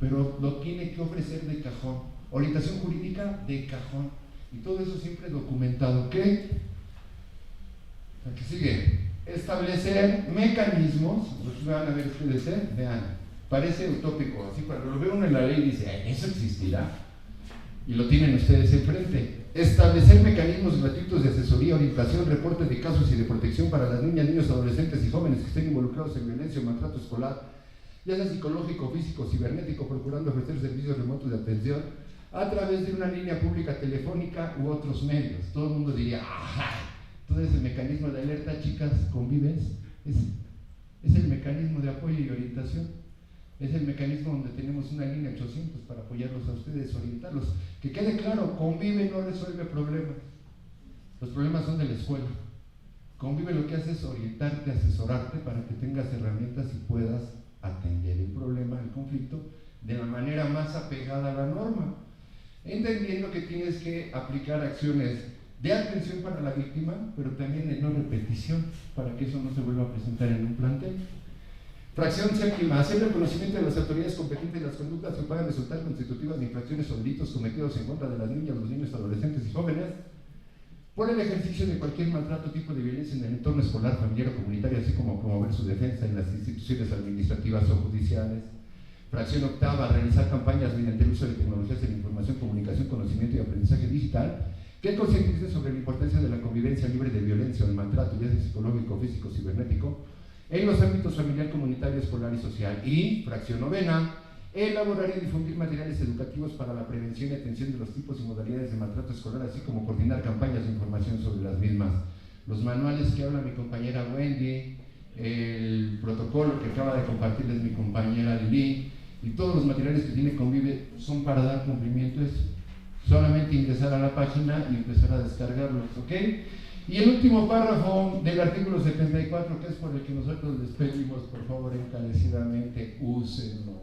pero lo tiene que ofrecer de cajón. Orientación jurídica de cajón. Y todo eso siempre documentado. ¿Qué? Aquí sigue. Establecer mecanismos. Los van a ver ustedes, vean. Parece utópico. Así cuando lo ve uno en la ley dice, ¿eso existirá? Y lo tienen ustedes enfrente. Establecer mecanismos gratuitos de asesoría, orientación, reportes de casos y de protección para las niñas, niños, adolescentes y jóvenes que estén involucrados en violencia o maltrato escolar, ya sea psicológico, físico, cibernético, procurando ofrecer servicios remotos de atención a través de una línea pública telefónica u otros medios. Todo el mundo diría, ¡ajá! Entonces el mecanismo de alerta, chicas, convives, es el mecanismo de apoyo y orientación. es el mecanismo donde tenemos una línea 800 para apoyarlos a ustedes, orientarlos. Que quede claro, Convive no resuelve problemas. Los problemas son de la escuela. Convive lo que hace es orientarte, asesorarte para que tengas herramientas y puedas atender el problema, el conflicto, de la manera más apegada a la norma, entendiendo que tienes que aplicar acciones de atención para la víctima, pero también de no repetición, para que eso no se vuelva a presentar en un plantel. Fracción séptima, hacer reconocimiento de las autoridades competentes de las conductas que puedan resultar constitutivas de infracciones o delitos cometidos en contra de las niñas, los niños, adolescentes y jóvenes, por el ejercicio de cualquier maltrato o tipo de violencia en el entorno escolar, familiar o comunitario, así como promover su defensa en las instituciones administrativas o judiciales. Fracción octava, realizar campañas mediante el uso de tecnologías de la información, comunicación, conocimiento y aprendizaje digital que concienticen sobre la importancia de la convivencia libre de violencia o el maltrato, ya sea psicológico, físico, cibernético, en los ámbitos familiar, comunitario, escolar y social. Y fracción novena, elaborar y difundir materiales educativos para la prevención y atención de los tipos y modalidades de maltrato escolar, así como coordinar campañas de información sobre las mismas. Los manuales que habla mi compañera Wendy, el protocolo que acaba de compartirles mi compañera Lili, y todos los materiales que tiene Convive son para dar cumplimiento a eso. Solamente ingresar a la página y empezar a descargarlos, ¿ok? Y el último párrafo del artículo 74, que es por el que nosotros les pedimos, por favor, encarecidamente, úsenlo.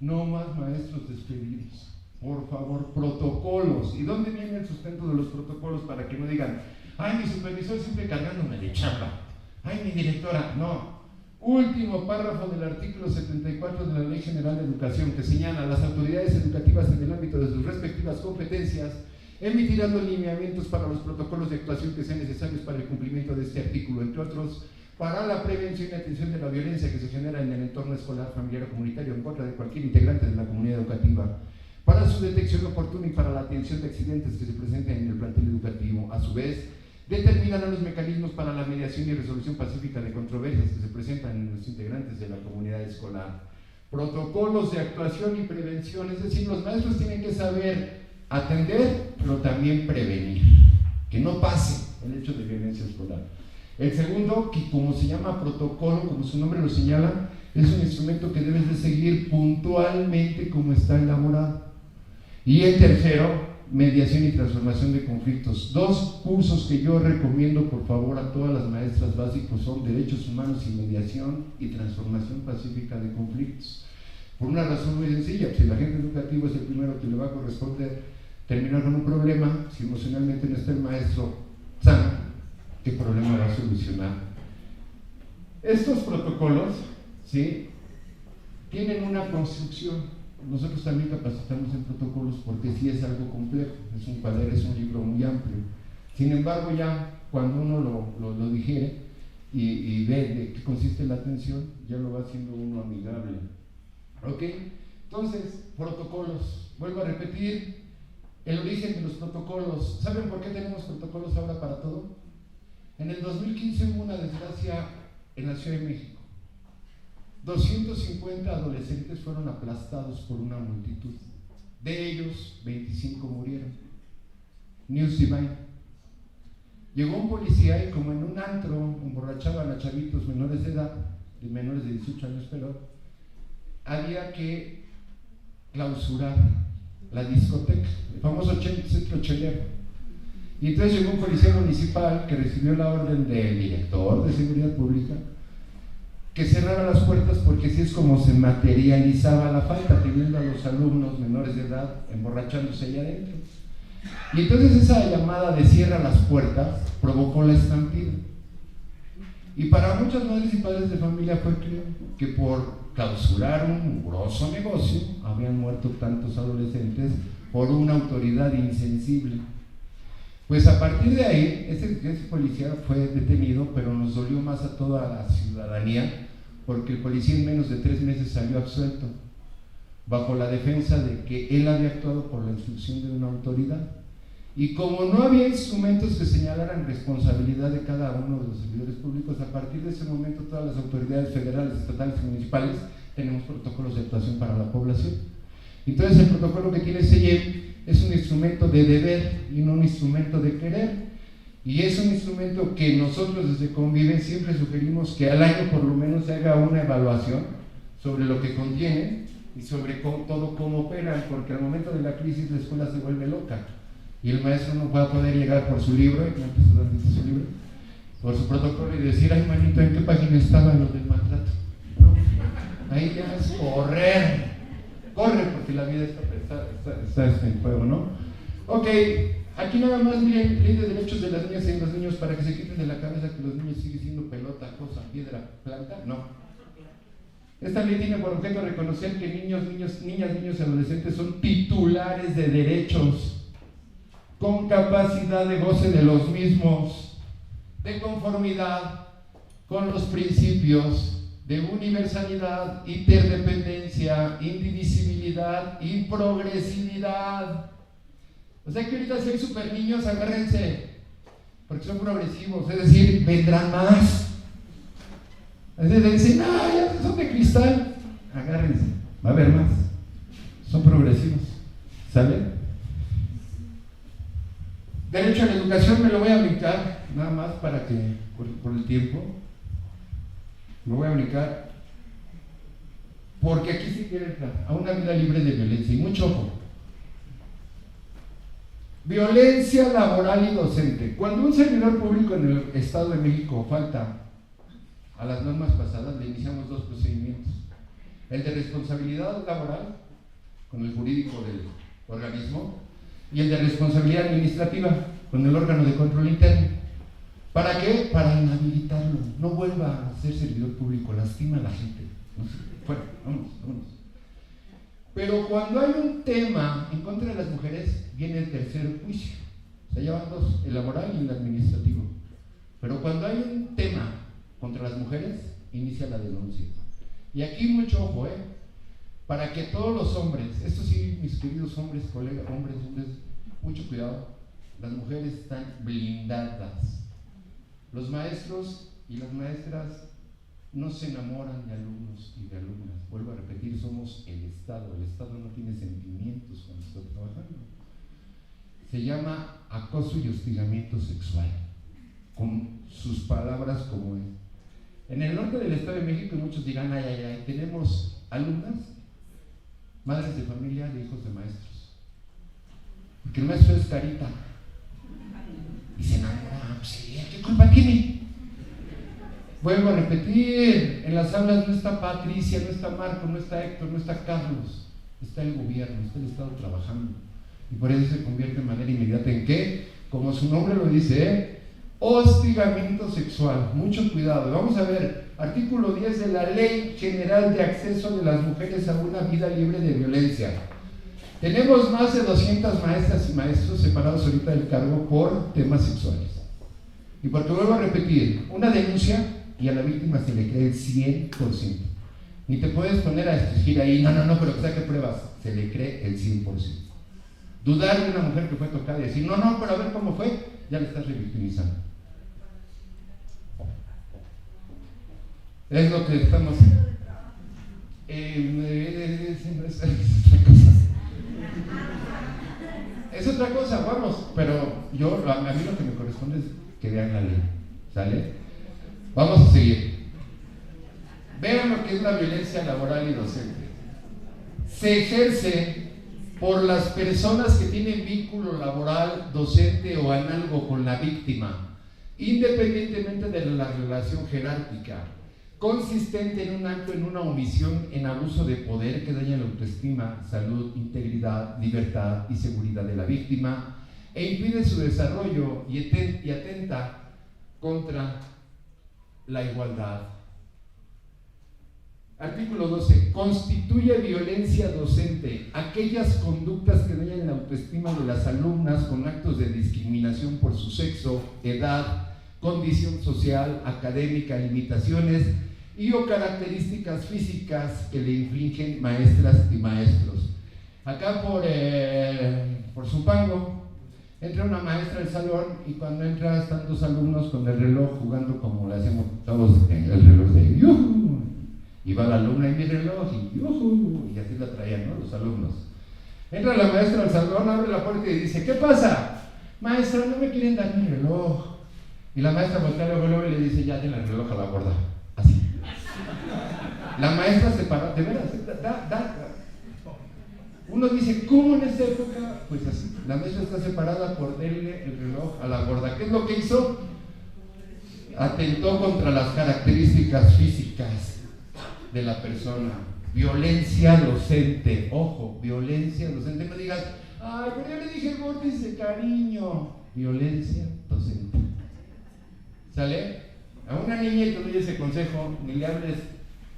No más maestros despedidos, por favor, protocolos. ¿Y dónde viene el sustento de los protocolos? Para que no digan, ay, mi supervisor siempre cargándome de chamba, ay, mi directora. No. Último párrafo del artículo 74 de la Ley General de Educación, que señala: las autoridades educativas en el ámbito de sus respectivas competencias emitirán los lineamientos para los protocolos de actuación que sean necesarios para el cumplimiento de este artículo, entre otros, para la prevención y atención de la violencia que se genera en el entorno escolar, familiar o comunitario en contra de cualquier integrante de la comunidad educativa, para su detección oportuna y para la atención de accidentes que se presenten en el plantel educativo. A su vez, determinará los mecanismos para la mediación y resolución pacífica de controversias que se presentan en los integrantes de la comunidad escolar. Protocolos de actuación y prevención, es decir, los maestros tienen que saber atender, pero también prevenir, que no pase el hecho de violencia escolar. El segundo, que como se llama protocolo, como su nombre lo señala, es un instrumento que debes de seguir puntualmente como está elaborado. Y el tercero, mediación y transformación de conflictos. Dos cursos que yo recomiendo por favor a todas las maestras básicos son Derechos Humanos y Mediación y Transformación Pacífica de Conflictos. Por una razón muy sencilla, si el agente educativo es el primero que le va a corresponder terminar con un problema, si emocionalmente no está el maestro sano, ¿qué problema va a solucionar? Estos protocolos, ¿sí?, tienen una construcción. Nosotros también capacitamos en protocolos porque sí es algo complejo, es un cuaderno, es un libro muy amplio. Sin embargo, ya cuando uno lo digiere y ve de qué consiste la atención, ya lo va haciendo uno amigable. ¿Ok? Entonces, protocolos. Vuelvo a repetir, el origen de los protocolos. ¿Saben por qué tenemos protocolos ahora para todo? En el 2015 hubo una desgracia en la Ciudad de México. 250 adolescentes fueron aplastados por una multitud. De ellos, 25 murieron. News Divine. Llegó un policía y como en un antro emborrachaban a chavitos menores de edad, de menores de 18 años, pero había que clausurar la discoteca, el famoso centro chelero. Y entonces llegó un policía municipal que recibió la orden del director de seguridad pública que cerrara las puertas, porque así es como se materializaba la falta, teniendo a los alumnos menores de edad emborrachándose allá adentro. Y entonces esa llamada de cierra las puertas provocó la estampida. Y para muchas madres y padres de familia fue que por clausurar un grosso negocio habían muerto tantos adolescentes por una autoridad insensible. Pues a partir de ahí, ese policía fue detenido, pero nos dolió más a toda la ciudadanía, porque el policía en menos de 3 meses salió absuelto, bajo la defensa de que él había actuado por la instrucción de una autoridad. Y como no había instrumentos que señalaran responsabilidad de cada uno de los servidores públicos, a partir de ese momento todas las autoridades federales, estatales y municipales tenemos protocolos de actuación para la población. Entonces el protocolo que tiene CEIEM es un instrumento de deber y no un instrumento de querer, y es un instrumento que nosotros desde Convive siempre sugerimos que al año por lo menos se haga una evaluación sobre lo que contienen y sobre todo cómo operan, porque al momento de la crisis la escuela se vuelve loca y el maestro no va a poder llegar por su libro, su libro, por su protocolo y decir, ay manito, ¿en qué página estaba lo del maltrato? ¿No? Ahí ya es corre porque la vida está en juego, ¿no? Ok, aquí nada más miren, ley de derechos de las niñas y los niños para que se quiten de la cabeza que los niños siguen siendo pelota, cosa, piedra, planta, no. Esta ley tiene por objeto reconocer que niñas, niños y adolescentes son titulares de derechos con capacidad de goce de los mismos, de conformidad con los principios de universalidad, interdependencia, indivisibilidad y progresividad. O sea que ahorita si hay super niños, agárrense, porque son progresivos, es decir, vendrán más. Es decir, dicen, ya son de cristal, agárrense, va a haber más. Son progresivos, ¿sale? Derecho a la educación me lo voy a brincar, nada más para que, por el tiempo, me voy a brincar, porque aquí sí quiere entrar a una vida libre de violencia, y mucho ojo. Violencia laboral y docente. Cuando un servidor público en el Estado de México falta a las normas pasadas, le iniciamos dos procedimientos: el de responsabilidad laboral con el jurídico del organismo y el de responsabilidad administrativa con el órgano de control interno. ¿Para qué? Para inhabilitarlo, no vuelva a ser servidor público, lastima a la gente. No sé, bueno, vámonos. Pero cuando hay un tema en contra de las mujeres, viene el tercer juicio. O sea, ya van dos, el laboral y el administrativo. Pero cuando hay un tema contra las mujeres, inicia la denuncia. Y aquí mucho ojo, para que todos los hombres, esto sí, mis queridos hombres, colegas, hombres, mucho cuidado, las mujeres están blindadas. Los maestros y las maestras no se enamoran de alumnos y de alumnas. Vuelvo a repetir, somos el Estado. El Estado no tiene sentimientos cuando está trabajando. Se llama acoso y hostigamiento sexual, con sus palabras como es. En el norte del Estado de México muchos dirán, ay, tenemos alumnas, madres de familia de hijos de maestros. Porque el maestro es carita. Y se enamora, ¿qué culpa tiene? Vuelvo a repetir, en las aulas no está Patricia, no está Marco, no está Héctor, no está Carlos, está el gobierno, está el Estado trabajando. Y por eso se convierte de manera inmediata en ¿qué? Como su nombre lo dice, hostigamiento sexual. Mucho cuidado. Vamos a ver, artículo 10 de la Ley General de Acceso de las Mujeres a una Vida Libre de Violencia. Tenemos más de 200 maestras y maestros separados ahorita del cargo por temas sexuales. Y porque vuelvo a repetir, una denuncia y a la víctima se le cree el 100%. Ni te puedes poner a exigir ahí, no, pero saque pruebas, se le cree el 100%. Dudar de una mujer que fue tocada y decir, no, pero a ver cómo fue, ya le estás revictimizando. Es lo que estamos... Es otra cosa, vamos, pero a mí lo que me corresponde es que vean la ley, ¿sale? Vamos a seguir. Vean lo que es la violencia laboral y docente. Se ejerce por las personas que tienen vínculo laboral, docente o análogo con la víctima, independientemente de la relación jerárquica, consistente en un acto, en una omisión, en abuso de poder que daña la autoestima, salud, integridad, libertad y seguridad de la víctima e impide su desarrollo y atenta contra la igualdad. Artículo 12. Constituye violencia docente aquellas conductas que dañan la autoestima de las alumnas con actos de discriminación por su sexo, edad, condición social, académica, limitaciones y o características físicas que le infligen maestras y maestros. Acá por Zumpango entra una maestra al salón y cuando entra están dos alumnos con el reloj jugando como le hacemos todos en el reloj de ¡yuhu! Y va la alumna y mi reloj y ¡yuhu! Y así la traían, ¿no? Los alumnos. Entra la maestra al salón, abre la puerta y dice, ¿qué pasa? Maestra, no me quieren dar mi reloj. Y la maestra voltea luego y le dice, ya tiene el reloj a la borda. Así. La maestra separada, de veras, uno dice, ¿cómo en esta época? Pues así, la maestra está separada por darle el reloj a la gorda. ¿Qué es lo que hizo? Atentó contra las características físicas de la persona. Violencia docente, ojo, violencia docente. No digas, ay, pero yo le dije vórtice, cariño. Violencia docente. ¿Sale? A una niña y te doy ese consejo, ni le hables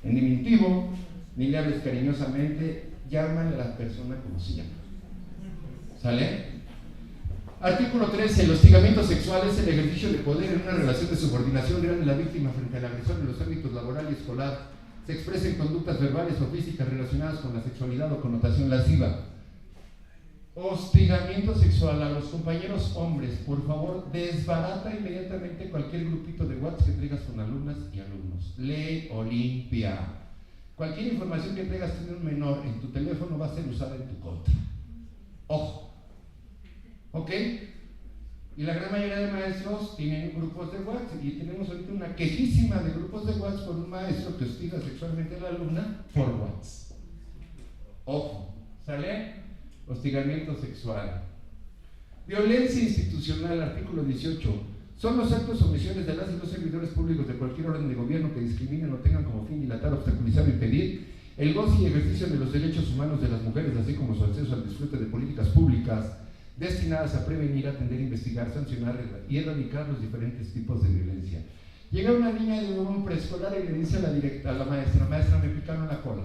en diminutivo, ni le hables cariñosamente, llámale a la persona como se llama. ¿Sale? Artículo 13. El hostigamiento sexual es el ejercicio de poder en una relación de subordinación real de la víctima frente al agresor en los ámbitos laboral y escolar. Se expresa en conductas verbales o físicas relacionadas con la sexualidad o connotación lasciva. Hostigamiento sexual a los compañeros hombres. Por favor, desbarata inmediatamente cualquier grupito de WhatsApp que traigas con alumnas y alumnos. Ley Olimpia. Cualquier información que traigas de un menor en tu teléfono va a ser usada en tu contra. Ojo. ¿Ok? Y la gran mayoría de maestros tienen grupos de WhatsApp y tenemos ahorita una quejísima de grupos de WhatsApp por un maestro que hostiga sexualmente a la alumna por WhatsApp. Ojo. ¿Sale? Hostigamiento sexual. Violencia institucional, artículo 18. Son los actos o omisiones de las y los servidores públicos de cualquier orden de gobierno que discriminen o tengan como fin dilatar, obstaculizar o impedir el goce y ejercicio de los derechos humanos de las mujeres, así como su acceso al disfrute de políticas públicas destinadas a prevenir, atender, investigar, sancionar y erradicar los diferentes tipos de violencia. Llega una niña de un preescolar y le dice a la maestra, me picaron la cola.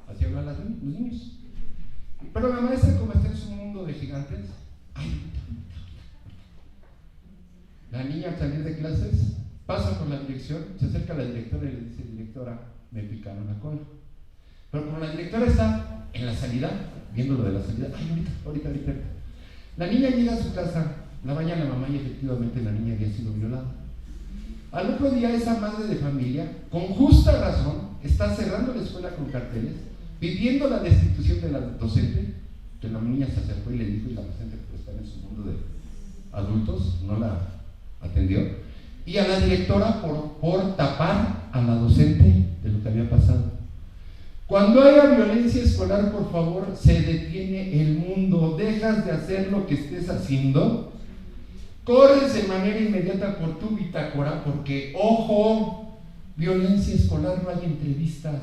Así hablan los niños. Pero la maestra, como está en su mundo de gigantes, la niña al salir de clases pasa por la dirección, se acerca a la directora y le dice, directora, me picaron la cola. Pero como la directora está en la salida, viendo lo de la salida, ahorita. La niña llega a su casa, la baña la mamá y efectivamente la niña había sido violada. Al otro día esa madre de familia, con justa razón, está cerrando la escuela con carteles, pidiendo la destitución de la docente, que la niña se acercó y le dijo, y la docente pues está en su mundo de adultos, no la atendió, y a la directora por tapar a la docente de lo que había pasado. Cuando haya violencia escolar, por favor, se detiene el mundo, dejas de hacer lo que estés haciendo, corres de manera inmediata por tu bitácora, porque, ojo, violencia escolar no hay entrevistas.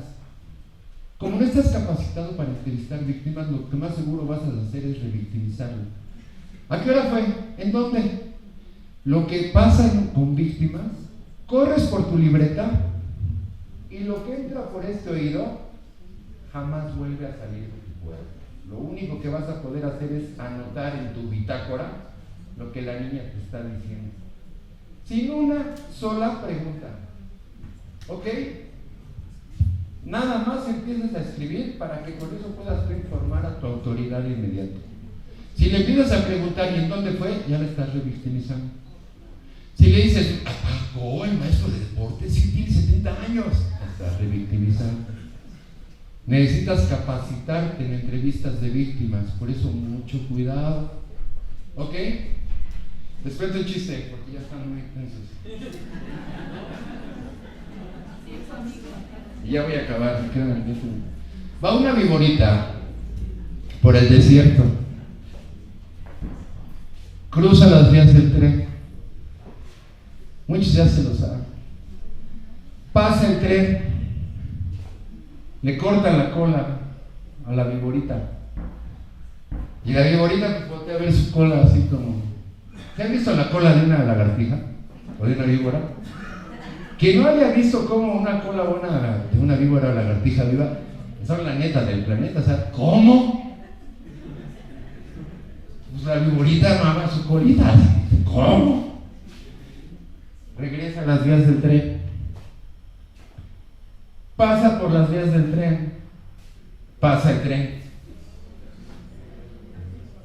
Como no estás capacitado para entrevistar víctimas, lo que más seguro vas a hacer es revictimizarlo. ¿A qué hora fue? ¿En dónde? Lo que pasa con víctimas, corres por tu libreta y lo que entra por este oído jamás vuelve a salir de tu cuerpo. Lo único que vas a poder hacer es anotar en tu bitácora lo que la niña te está diciendo, sin una sola pregunta. ¿Ok? Nada más empiezas a escribir para que con eso puedas informar a tu autoridad de inmediato. Si le empiezas a preguntar ¿y en dónde fue? Ya la estás revictimizando. Si le dices, apagó el maestro de deporte, sí tiene 70 años, la estás revictimizando. Necesitas capacitarte en entrevistas de víctimas, por eso mucho cuidado. ¿Ok? Les cuento el chiste porque ya están muy intensos. Y ya voy a acabar. Va una viborita por el desierto, cruza las vías del tren. Muchos ya se lo saben. Pasa el tren, le cortan la cola a la viborita. Y la viborita pues voltea a ver su cola así como... ¿Se han visto la cola de una lagartija? ¿O de una víbora? Quien no haya visto cómo una cola buena de una víbora o lagartija viva, son la neta del planeta. O sea, ¿cómo? Pues la viborita mama su colita. ¿Cómo? Regresa a las vías del tren. Pasa por las vías del tren. Pasa el tren.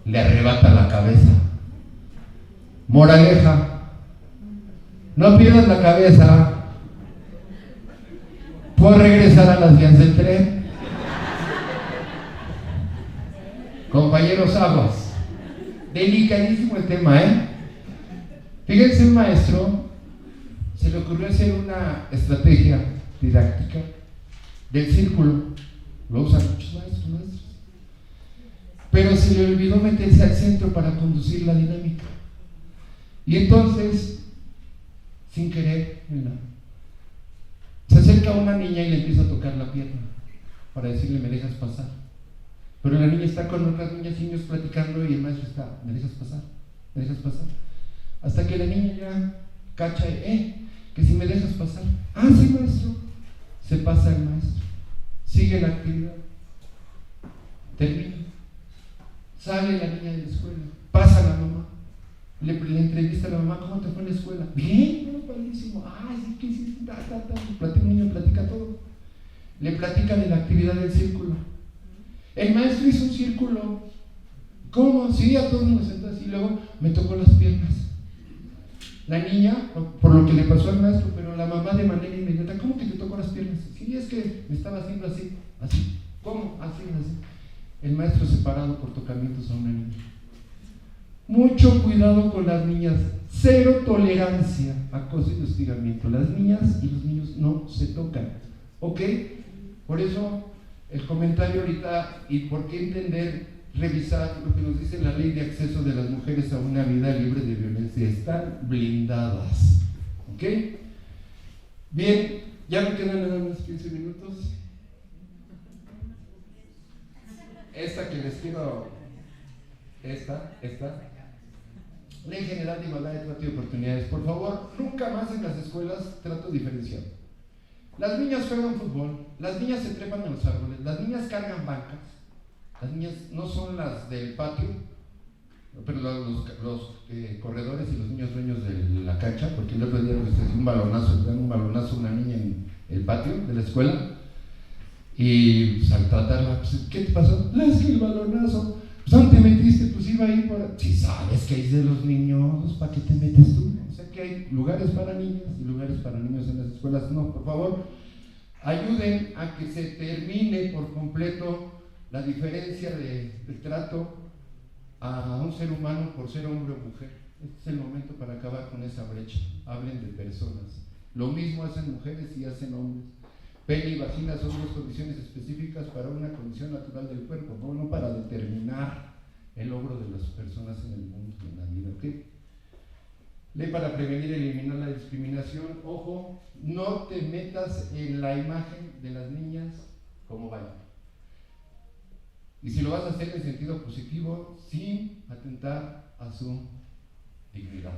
Le arrebata la cabeza. Moraleja: no pierdas la cabeza por regresar a las vías del tren. Compañeros, aguas. Delicadísimo el tema, Fíjense, un maestro se le ocurrió hacer una estrategia didáctica del círculo. Lo usan muchos maestros. Pero se le olvidó meterse al centro para conducir la dinámica. Y entonces, sin querer, se acerca una niña y le empieza a tocar la pierna para decirle, ¿me dejas pasar? Pero la niña está con otras niñas y niños platicando y el maestro está, ¿me dejas pasar? ¿Me dejas pasar? Hasta que la niña ya cacha, que si me dejas pasar. Ah, sí, maestro. Se pasa el maestro. Sigue la actividad. Termina. Sale la niña de la escuela. Pasa la mamá. Le entrevista a la mamá, ¿cómo te fue en la escuela? Bien, no, padrísimo. Ah, sí, ¿qué hiciste? El niño platica todo. Le platica de la actividad del círculo. El maestro hizo un círculo. ¿Cómo? Sí, a todos nos sentó así. Luego me tocó las piernas. La niña, por lo que le pasó al maestro, pero la mamá de manera inmediata, ¿cómo que te tocó las piernas? Sí, es que me estaba haciendo así. ¿Cómo? Así. El maestro separado por tocamientos a una niña. Mucho cuidado con las niñas. Cero tolerancia a acoso y hostigamiento. Las niñas y los niños no se tocan. ¿Ok? Por eso el comentario ahorita y por qué entender, revisar lo que nos dice la ley de acceso de las mujeres a una vida libre de violencia. Están blindadas. ¿Ok? Bien, ya me quedan nada más 15 minutos. Esta que les quiero, esta, Ley General de Igualdad de Trato y Oportunidades. Por favor, nunca más en las escuelas trato diferenciado. Las niñas juegan fútbol, las niñas se trepan a los árboles, las niñas cargan bancas, las niñas no son las del patio, pero los corredores y los niños dueños de la cancha, porque el otro día les dio un balonazo a una niña en el patio de la escuela. Y pues, al tratarla, pues, ¿qué te pasó? Es que el balonazo. Pues, ¿dónde te metiste? Pues iba a ir por... Si sabes que hay de los niños, ¿para qué te metes tú? O sea que hay lugares para niñas y lugares para niños en las escuelas. No, por favor, ayuden a que se termine por completo la diferencia de trato a un ser humano por ser hombre o mujer. Este es el momento para acabar con esa brecha. Hablen de personas. Lo mismo hacen mujeres y hacen hombres. Pene y vagina son dos condiciones específicas para una condición natural del cuerpo, no para determinar el logro de las personas en el mundo y en la vida. ¿Okay? Ley para prevenir y eliminar la discriminación. Ojo, no te metas en la imagen de las niñas como bailan. Y si lo vas a hacer en sentido positivo, sin atentar a su dignidad.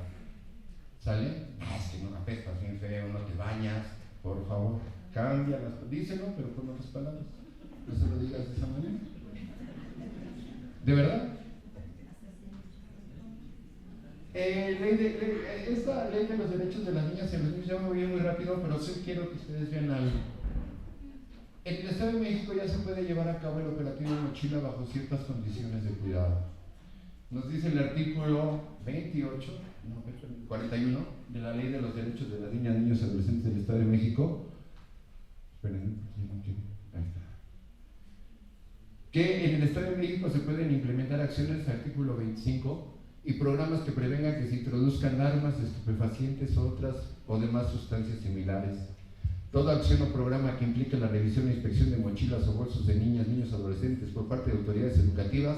¿Sale? Es que no apestas bien feo, no te bañas, por favor. Cámbialas, díselo, pero con otras palabras. No se lo digas de esa manera. ¿De verdad? Esta ley de los derechos de las niñas y los niños, ya me voy muy rápido, pero sí quiero que ustedes vean algo. En el Estado de México ya se puede llevar a cabo el operativo Mochila bajo ciertas condiciones de cuidado. Nos dice el artículo 41 de la Ley de los Derechos de las Niñas, Niños y Adolescentes del Estado de México. Esperen, ahí está. Que en el Estado de México se pueden implementar acciones, artículo 25, y programas que prevengan que se introduzcan armas, estupefacientes o demás sustancias similares. Toda acción o programa que implique la revisión e inspección de mochilas o bolsos de niñas, niños o adolescentes por parte de autoridades educativas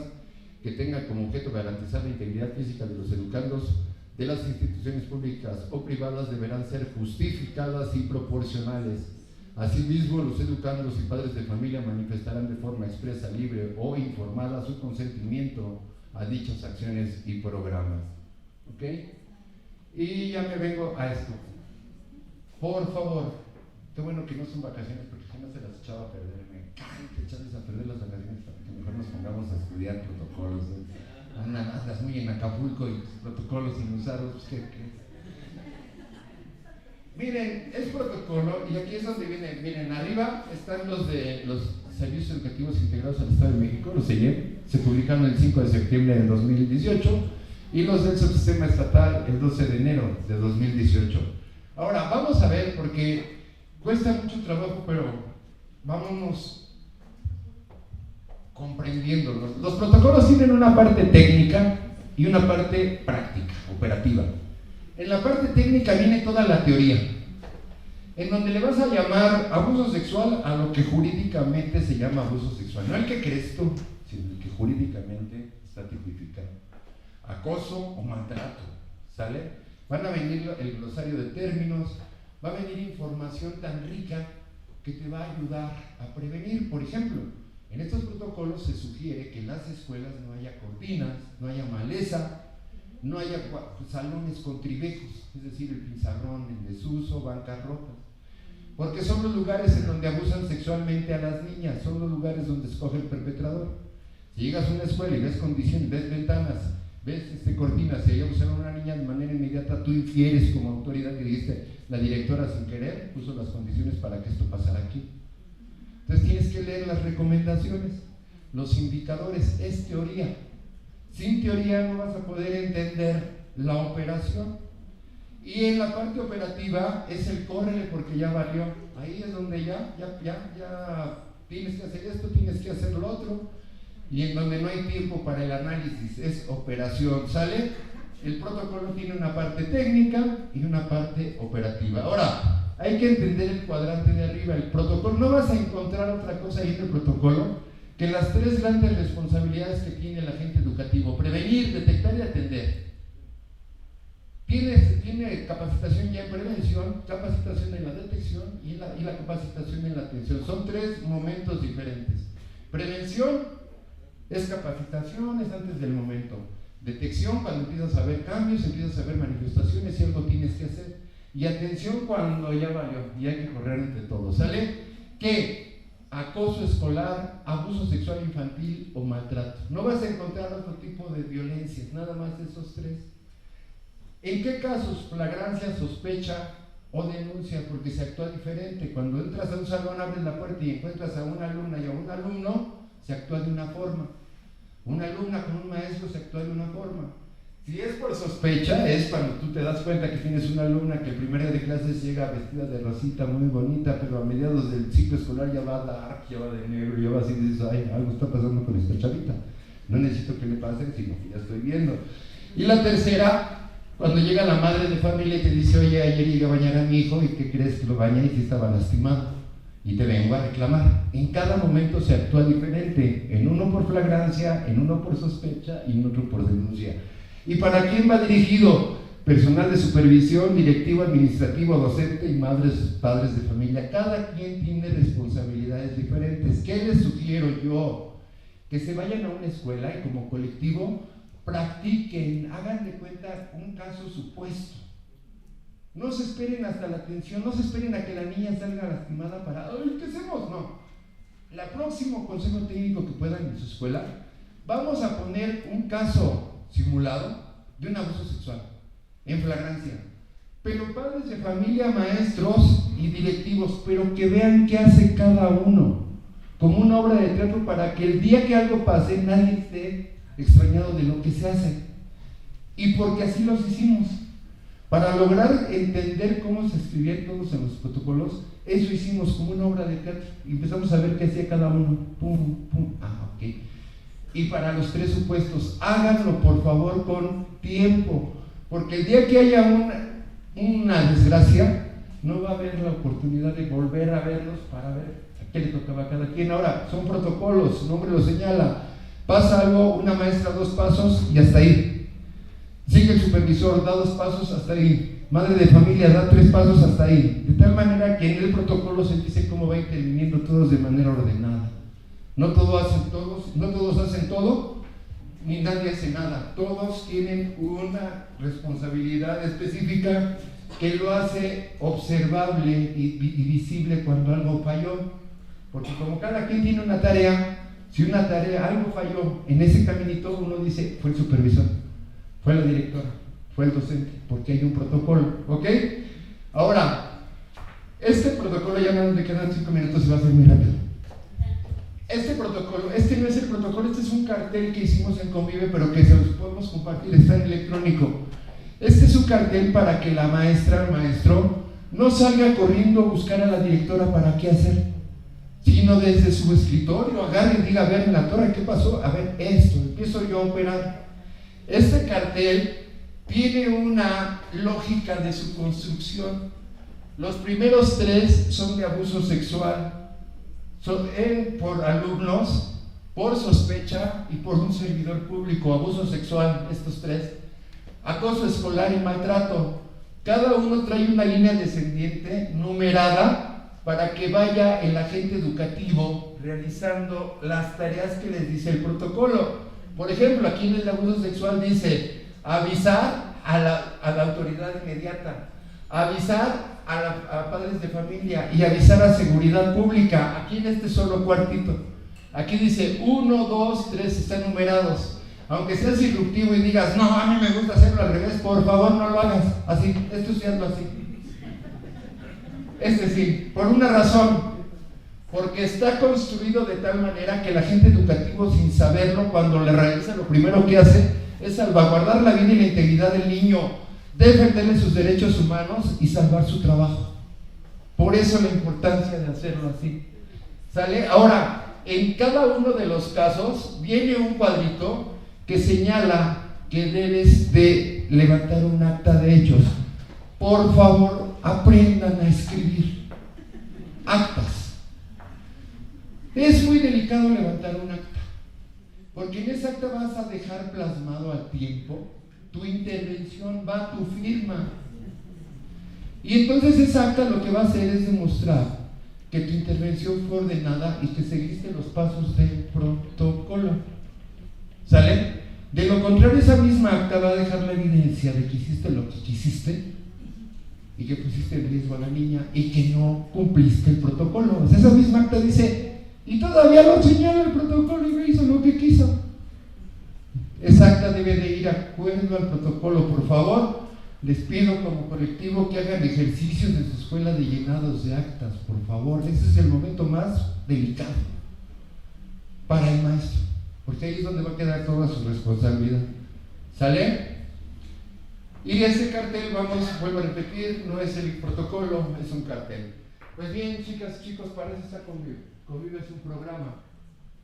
que tengan como objeto garantizar la integridad física de los educandos de las instituciones públicas o privadas deberán ser justificadas y proporcionales. Asimismo, los educandos y padres de familia manifestarán de forma expresa, libre o informada su consentimiento a dichas acciones y programas. ¿Ok? Y ya me vengo a esto. Por favor, qué bueno que no son vacaciones porque si no se las echaba a perder. Me encanta echarles a perder las vacaciones para que mejor nos pongamos a estudiar protocolos. Andas muy en Acapulco y protocolos sin usarlos. Pues, Miren, es protocolo y aquí es donde vienen. Miren, arriba están los de los Servicios Educativos Integrados al Estado de México, los CEIEM, se publicaron el 5 de septiembre de 2018 y los del Subsistema Estatal el 12 de enero de 2018. Ahora, vamos a ver, porque cuesta mucho trabajo, pero vámonos comprendiéndolos. Los protocolos tienen una parte técnica y una parte práctica, operativa. En la parte técnica viene toda la teoría. en donde le vas a llamar abuso sexual a lo que jurídicamente se llama abuso sexual, no el que crees tú, sino el que jurídicamente está tipificado. Acoso o maltrato, ¿sale? Van a venir el glosario de términos, va a venir información tan rica que te va a ayudar a prevenir. Por ejemplo, en estos protocolos se sugiere que en las escuelas no haya cortinas, no haya maleza, no haya salones con trivejos, es decir, el pizarrón en desuso, bancas rotas, porque son los lugares en donde abusan sexualmente a las niñas, son los lugares donde escoge el perpetrador. Si llegas a una escuela y ves condiciones, ves ventanas, ves cortinas, y ahí abusaron a una niña, de manera inmediata tú infieres como autoridad que dijiste, la directora sin querer puso las condiciones para que esto pasara aquí. Entonces tienes que leer las recomendaciones, los indicadores, es teoría. Sin teoría no vas a poder entender la operación. Y en la parte operativa es el córrele porque ya valió. Ahí es donde ya tienes que hacer esto, tienes que hacer lo otro. Y en donde no hay tiempo para el análisis, es operación, ¿sale? El protocolo tiene una parte técnica y una parte operativa. Ahora, hay que entender el cuadrante de arriba, el protocolo. No vas a encontrar otra cosa ahí en el protocolo que las tres grandes responsabilidades que tiene el agente educativo: prevenir, detectar y atender. Tiene capacitación ya en prevención, capacitación en la detección y la capacitación en la atención. Son tres momentos diferentes. Prevención es capacitación, es antes del momento. Detección, cuando empiezas a ver cambios, empiezas a ver manifestaciones y algo tienes que hacer. Y atención, cuando ya valió y hay que correr entre todos, ¿sale? ¿Qué? Acoso escolar, abuso sexual infantil o maltrato. No vas a encontrar otro tipo de violencias, nada más esos tres. ¿En qué casos? Flagrancia, sospecha o denuncia, porque se actúa diferente. Cuando entras a un salón, abres la puerta y encuentras a una alumna y a un alumno, se actúa de una forma. Una alumna con un maestro se actúa de una forma. Si es por sospecha, es cuando tú te das cuenta que tienes una alumna que el primer día de clases llega vestida de rosita, muy bonita, pero a mediados del ciclo escolar ya va dark, ya va de negro, ya va así y dices, ay, algo está pasando con esta chavita. No necesito que le pase, sino que ya estoy viendo. Y la tercera, cuando llega la madre de familia y te dice, oye, ayer llegué a bañar a mi hijo, ¿y qué crees? Que lo bañé y sí estaba lastimado. Y te vengo a reclamar. En cada momento se actúa diferente, en uno por flagrancia, en uno por sospecha y en otro por denuncia. ¿Y para quién va dirigido? Personal de supervisión, directivo, administrativo, docente y padres de familia. Cada quien tiene responsabilidades diferentes. ¿Qué les sugiero yo? Que se vayan a una escuela y como colectivo practiquen, hagan de cuenta un caso supuesto. No se esperen hasta la atención, no se esperen a que la niña salga lastimada para, ay, ¿qué hacemos? No. El próximo consejo técnico que puedan en su escuela, vamos a poner un caso simulado de un abuso sexual en flagrancia. Pero padres de familia, maestros y directivos, pero que vean qué hace cada uno, como una obra de teatro, para que el día que algo pase nadie esté extrañado de lo que se hace. Y porque así los hicimos. Para lograr entender cómo se escribían todos en los protocolos, eso hicimos como una obra de teatro. Y empezamos a ver qué hacía cada uno. Pum, pum, ok. Y para los tres supuestos, háganlo por favor con tiempo. Porque el día que haya una desgracia, no va a haber la oportunidad de volver a verlos para ver a qué le tocaba a cada quien. Ahora, son protocolos, su nombre lo señala. Pasa algo, una maestra 2 pasos y hasta ahí. Sigue el supervisor, da 2 pasos hasta ahí. Madre de familia da 3 pasos hasta ahí. De tal manera que en el protocolo se dice cómo va interviniendo todos de manera ordenada. No todos hacen todo, ni nadie hace nada. Todos tienen una responsabilidad específica que lo hace observable y visible cuando algo falló. Porque como cada quien tiene una tarea, si algo falló en ese caminito, uno dice, fue el supervisor, fue la directora, fue el docente, porque hay un protocolo, ¿ok? Ahora, este protocolo, ya me quedan 5 minutos y va a ser muy rápido. Este protocolo, este no es el protocolo, este es un cartel que hicimos en Convive, pero que se los podemos compartir, está en electrónico. Este es un cartel para que la maestra, el maestro, no salga corriendo a buscar a la directora para qué hacer, sino desde su escritorio agarre y diga, a ver, en la torre, ¿qué pasó? A ver, esto, empiezo yo a operar. Este cartel tiene una lógica de su construcción. Los primeros 3 son de abuso sexual, por alumnos, por sospecha y por un servidor público. Abuso sexual, estos 3. Acoso escolar y maltrato. Cada uno trae una línea descendiente numerada para que vaya el agente educativo realizando las tareas que les dice el protocolo. Por ejemplo, aquí en el abuso sexual dice avisar a la autoridad inmediata, avisar a padres de familia y avisar a seguridad pública. Aquí en este solo cuartito, aquí dice 1, 2, 3, están numerados. Aunque seas disruptivo y digas, no, a mí me gusta hacerlo al revés, por favor no lo hagas así, esto sí hazlo así. Sí, por una razón, porque está construido de tal manera que el agente educativo, sin saberlo, cuando le realiza, lo primero que hace es salvaguardar la vida y la integridad del niño, defenderle sus derechos humanos y salvar su trabajo. Por eso la importancia de hacerlo así. ¿Sale? Ahora, en cada uno de los casos viene un cuadrito que señala que debes de levantar un acta de hechos. Por favor, aprendan a escribir actas. Es muy delicado levantar un acta, porque en esa acta vas a dejar plasmado al tiempo tu intervención, va tu firma. Y entonces esa acta lo que va a hacer es demostrar que tu intervención fue ordenada y que seguiste los pasos del protocolo. ¿Sale? De lo contrario, esa misma acta va a dejar la evidencia de que hiciste lo que quisiste y que pusiste en riesgo a la niña y que no cumpliste el protocolo. O sea, esa misma acta dice, y todavía lo señala el protocolo y no hizo lo que quiso. Esa acta debe de ir acuerdo al protocolo. Por favor, les pido como colectivo que hagan ejercicios en su escuela de llenados de actas, por favor. Ese es el momento más delicado para el maestro, porque ahí es donde va a quedar toda su responsabilidad. ¿Sale? Y ese cartel, vuelvo a repetir, no es el protocolo, es un cartel. Pues bien, chicas, chicos, para eso está Convive. Convive es un programa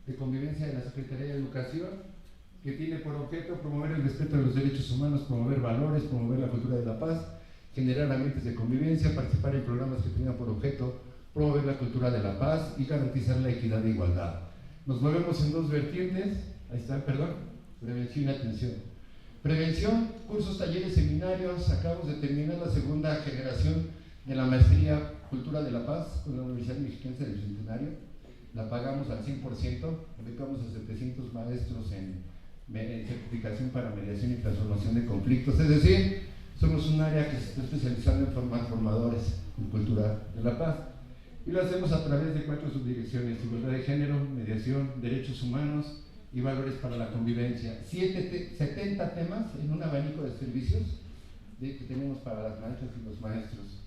de convivencia de la Secretaría de Educación que tiene por objeto promover el respeto de los derechos humanos, promover valores, promover la cultura de la paz, generar ambientes de convivencia, participar en programas que tengan por objeto promover la cultura de la paz y garantizar la equidad e igualdad. Nos movemos en 2 vertientes, ahí está, prevención y atención. Prevención, cursos, talleres, seminarios. Acabamos de terminar la segunda generación de la maestría Cultura de la Paz con la Universidad Mexiquense del Centenario. La pagamos al 100%, becamos a 700 maestros en certificación para mediación y transformación de conflictos. Es decir, somos un área que se está especializando en formar formadores en cultura de la paz. Y lo hacemos a través de 4 subdirecciones: igualdad de género, mediación, derechos humanos y valores para la convivencia. 70 temas en un abanico de servicios que tenemos para las maestras y los maestros.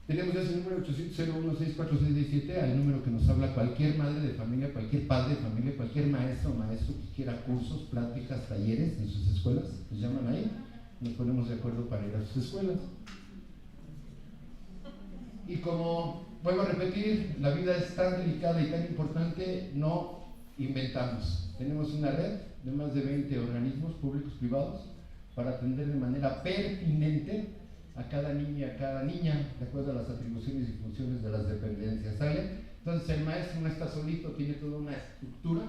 Tenemos ese número 800-01-64617, al número que nos habla cualquier madre de familia, cualquier padre de familia, cualquier maestro o maestro que quiera cursos, pláticas, talleres en sus escuelas. Nos llaman ahí, nos ponemos de acuerdo para ir a sus escuelas. Y como vuelvo a repetir, la vida es tan delicada y tan importante, no inventamos. Tenemos una red de más de 20 organismos públicos privados para atender de manera pertinente a cada niño y a cada niña, de acuerdo a las atribuciones y funciones de las dependencias. ¿Sale? Entonces el maestro no está solito, tiene toda una estructura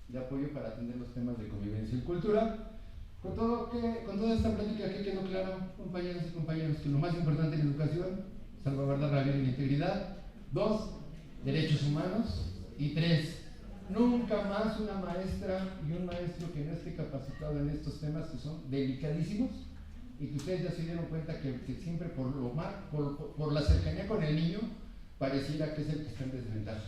de apoyo para atender los temas de convivencia y cultura. Con toda esta plática, ¿qué quedó claro, compañeros y compañeros? Que lo más importante en educación, salvaguardar la vida y la integridad. 2, derechos humanos. Y 3, nunca más una maestra y un maestro que no esté capacitado en estos temas que son delicadísimos y que ustedes ya se dieron cuenta que siempre por la cercanía con el niño pareciera que es el que está en desventaja.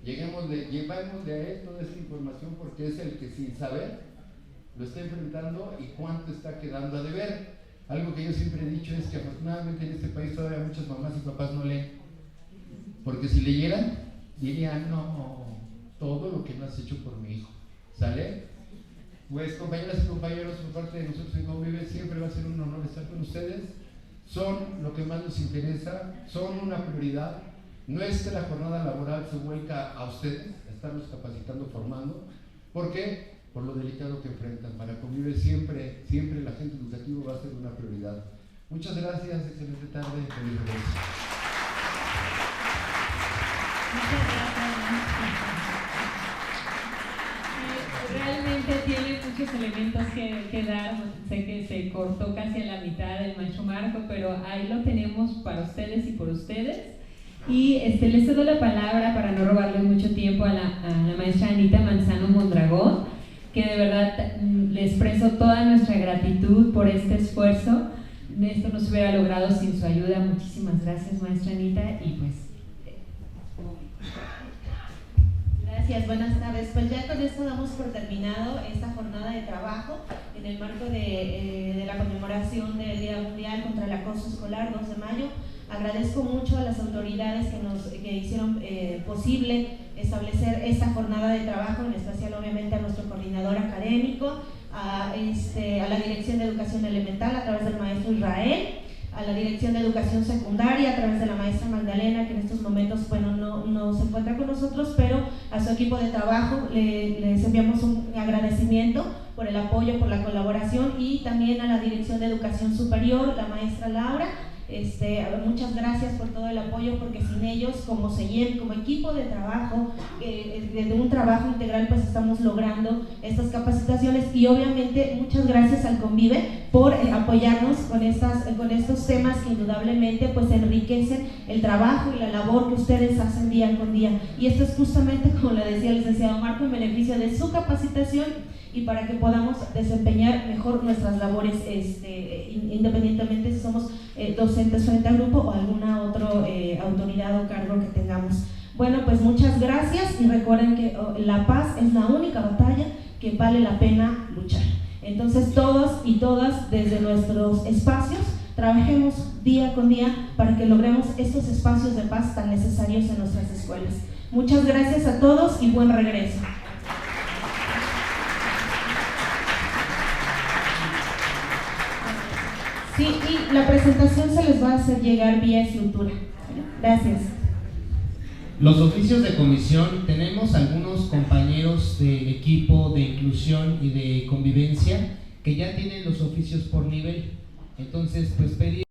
Llevémosle a él toda esta información porque es el que sin saber lo está enfrentando y cuánto está quedando a deber. Algo que yo siempre he dicho es que afortunadamente en este país todavía muchas mamás y papás no leen, porque si leyeran dirían, no, todo lo que no has hecho por mi hijo. ¿Sale? Pues compañeras y compañeros, por parte de nosotros en Convive, siempre va a ser un honor estar con ustedes. Son lo que más nos interesa, son una prioridad. Nuestra jornada laboral se vuelca a ustedes, a estarlos capacitando, formando. ¿Por qué? Por lo delicado que enfrentan. Para Convive siempre el agente educativo va a ser una prioridad. Muchas gracias, excelente tarde. Feliz regreso. Muchas gracias. Realmente tiene muchos elementos que dar. Sé que se cortó casi a la mitad el maestro Marco, pero ahí lo tenemos para ustedes y por ustedes. Y les cedo la palabra para no robarles mucho tiempo a la maestra Anita Manzano Mondragón, que de verdad le expreso toda nuestra gratitud por este esfuerzo. Esto no se hubiera logrado sin su ayuda. Muchísimas gracias, maestra Anita, y pues... Gracias, buenas tardes. Pues ya con esto damos por terminado esta jornada de trabajo en el marco de la conmemoración del Día Mundial contra el Acoso Escolar, 2 de mayo. Agradezco mucho a las autoridades que hicieron posible establecer esta jornada de trabajo, en especial obviamente a nuestro coordinador académico, a la Dirección de Educación Elemental a través del maestro Israel, a la Dirección de Educación Secundaria a través de la maestra Magdalena, que en estos momentos no se encuentra con nosotros, pero a su equipo de trabajo les enviamos un agradecimiento por el apoyo, por la colaboración, y también a la Dirección de Educación Superior, la maestra Laura. Muchas gracias por todo el apoyo, porque sin ellos, como equipo de trabajo, de un trabajo integral, pues estamos logrando estas capacitaciones. Y obviamente muchas gracias al Convive por apoyarnos con estos temas que indudablemente pues enriquecen el trabajo y la labor que ustedes hacen día con día. Y esto es justamente, como le decía el licenciado Marco, en beneficio de su capacitación y para que podamos desempeñar mejor nuestras labores, independientemente si somos docentes frente al grupo o alguna otra autoridad o cargo que tengamos. Bueno, pues muchas gracias, y recuerden que la paz es la única batalla que vale la pena luchar. Entonces todos y todas, desde nuestros espacios, trabajemos día con día para que logremos estos espacios de paz tan necesarios en nuestras escuelas. Muchas gracias a todos y buen regreso. Sí, y la presentación se les va a hacer llegar vía escritura. Gracias. Los oficios de comisión, tenemos algunos compañeros de equipo de inclusión y de convivencia que ya tienen los oficios por nivel. Entonces, pues pedir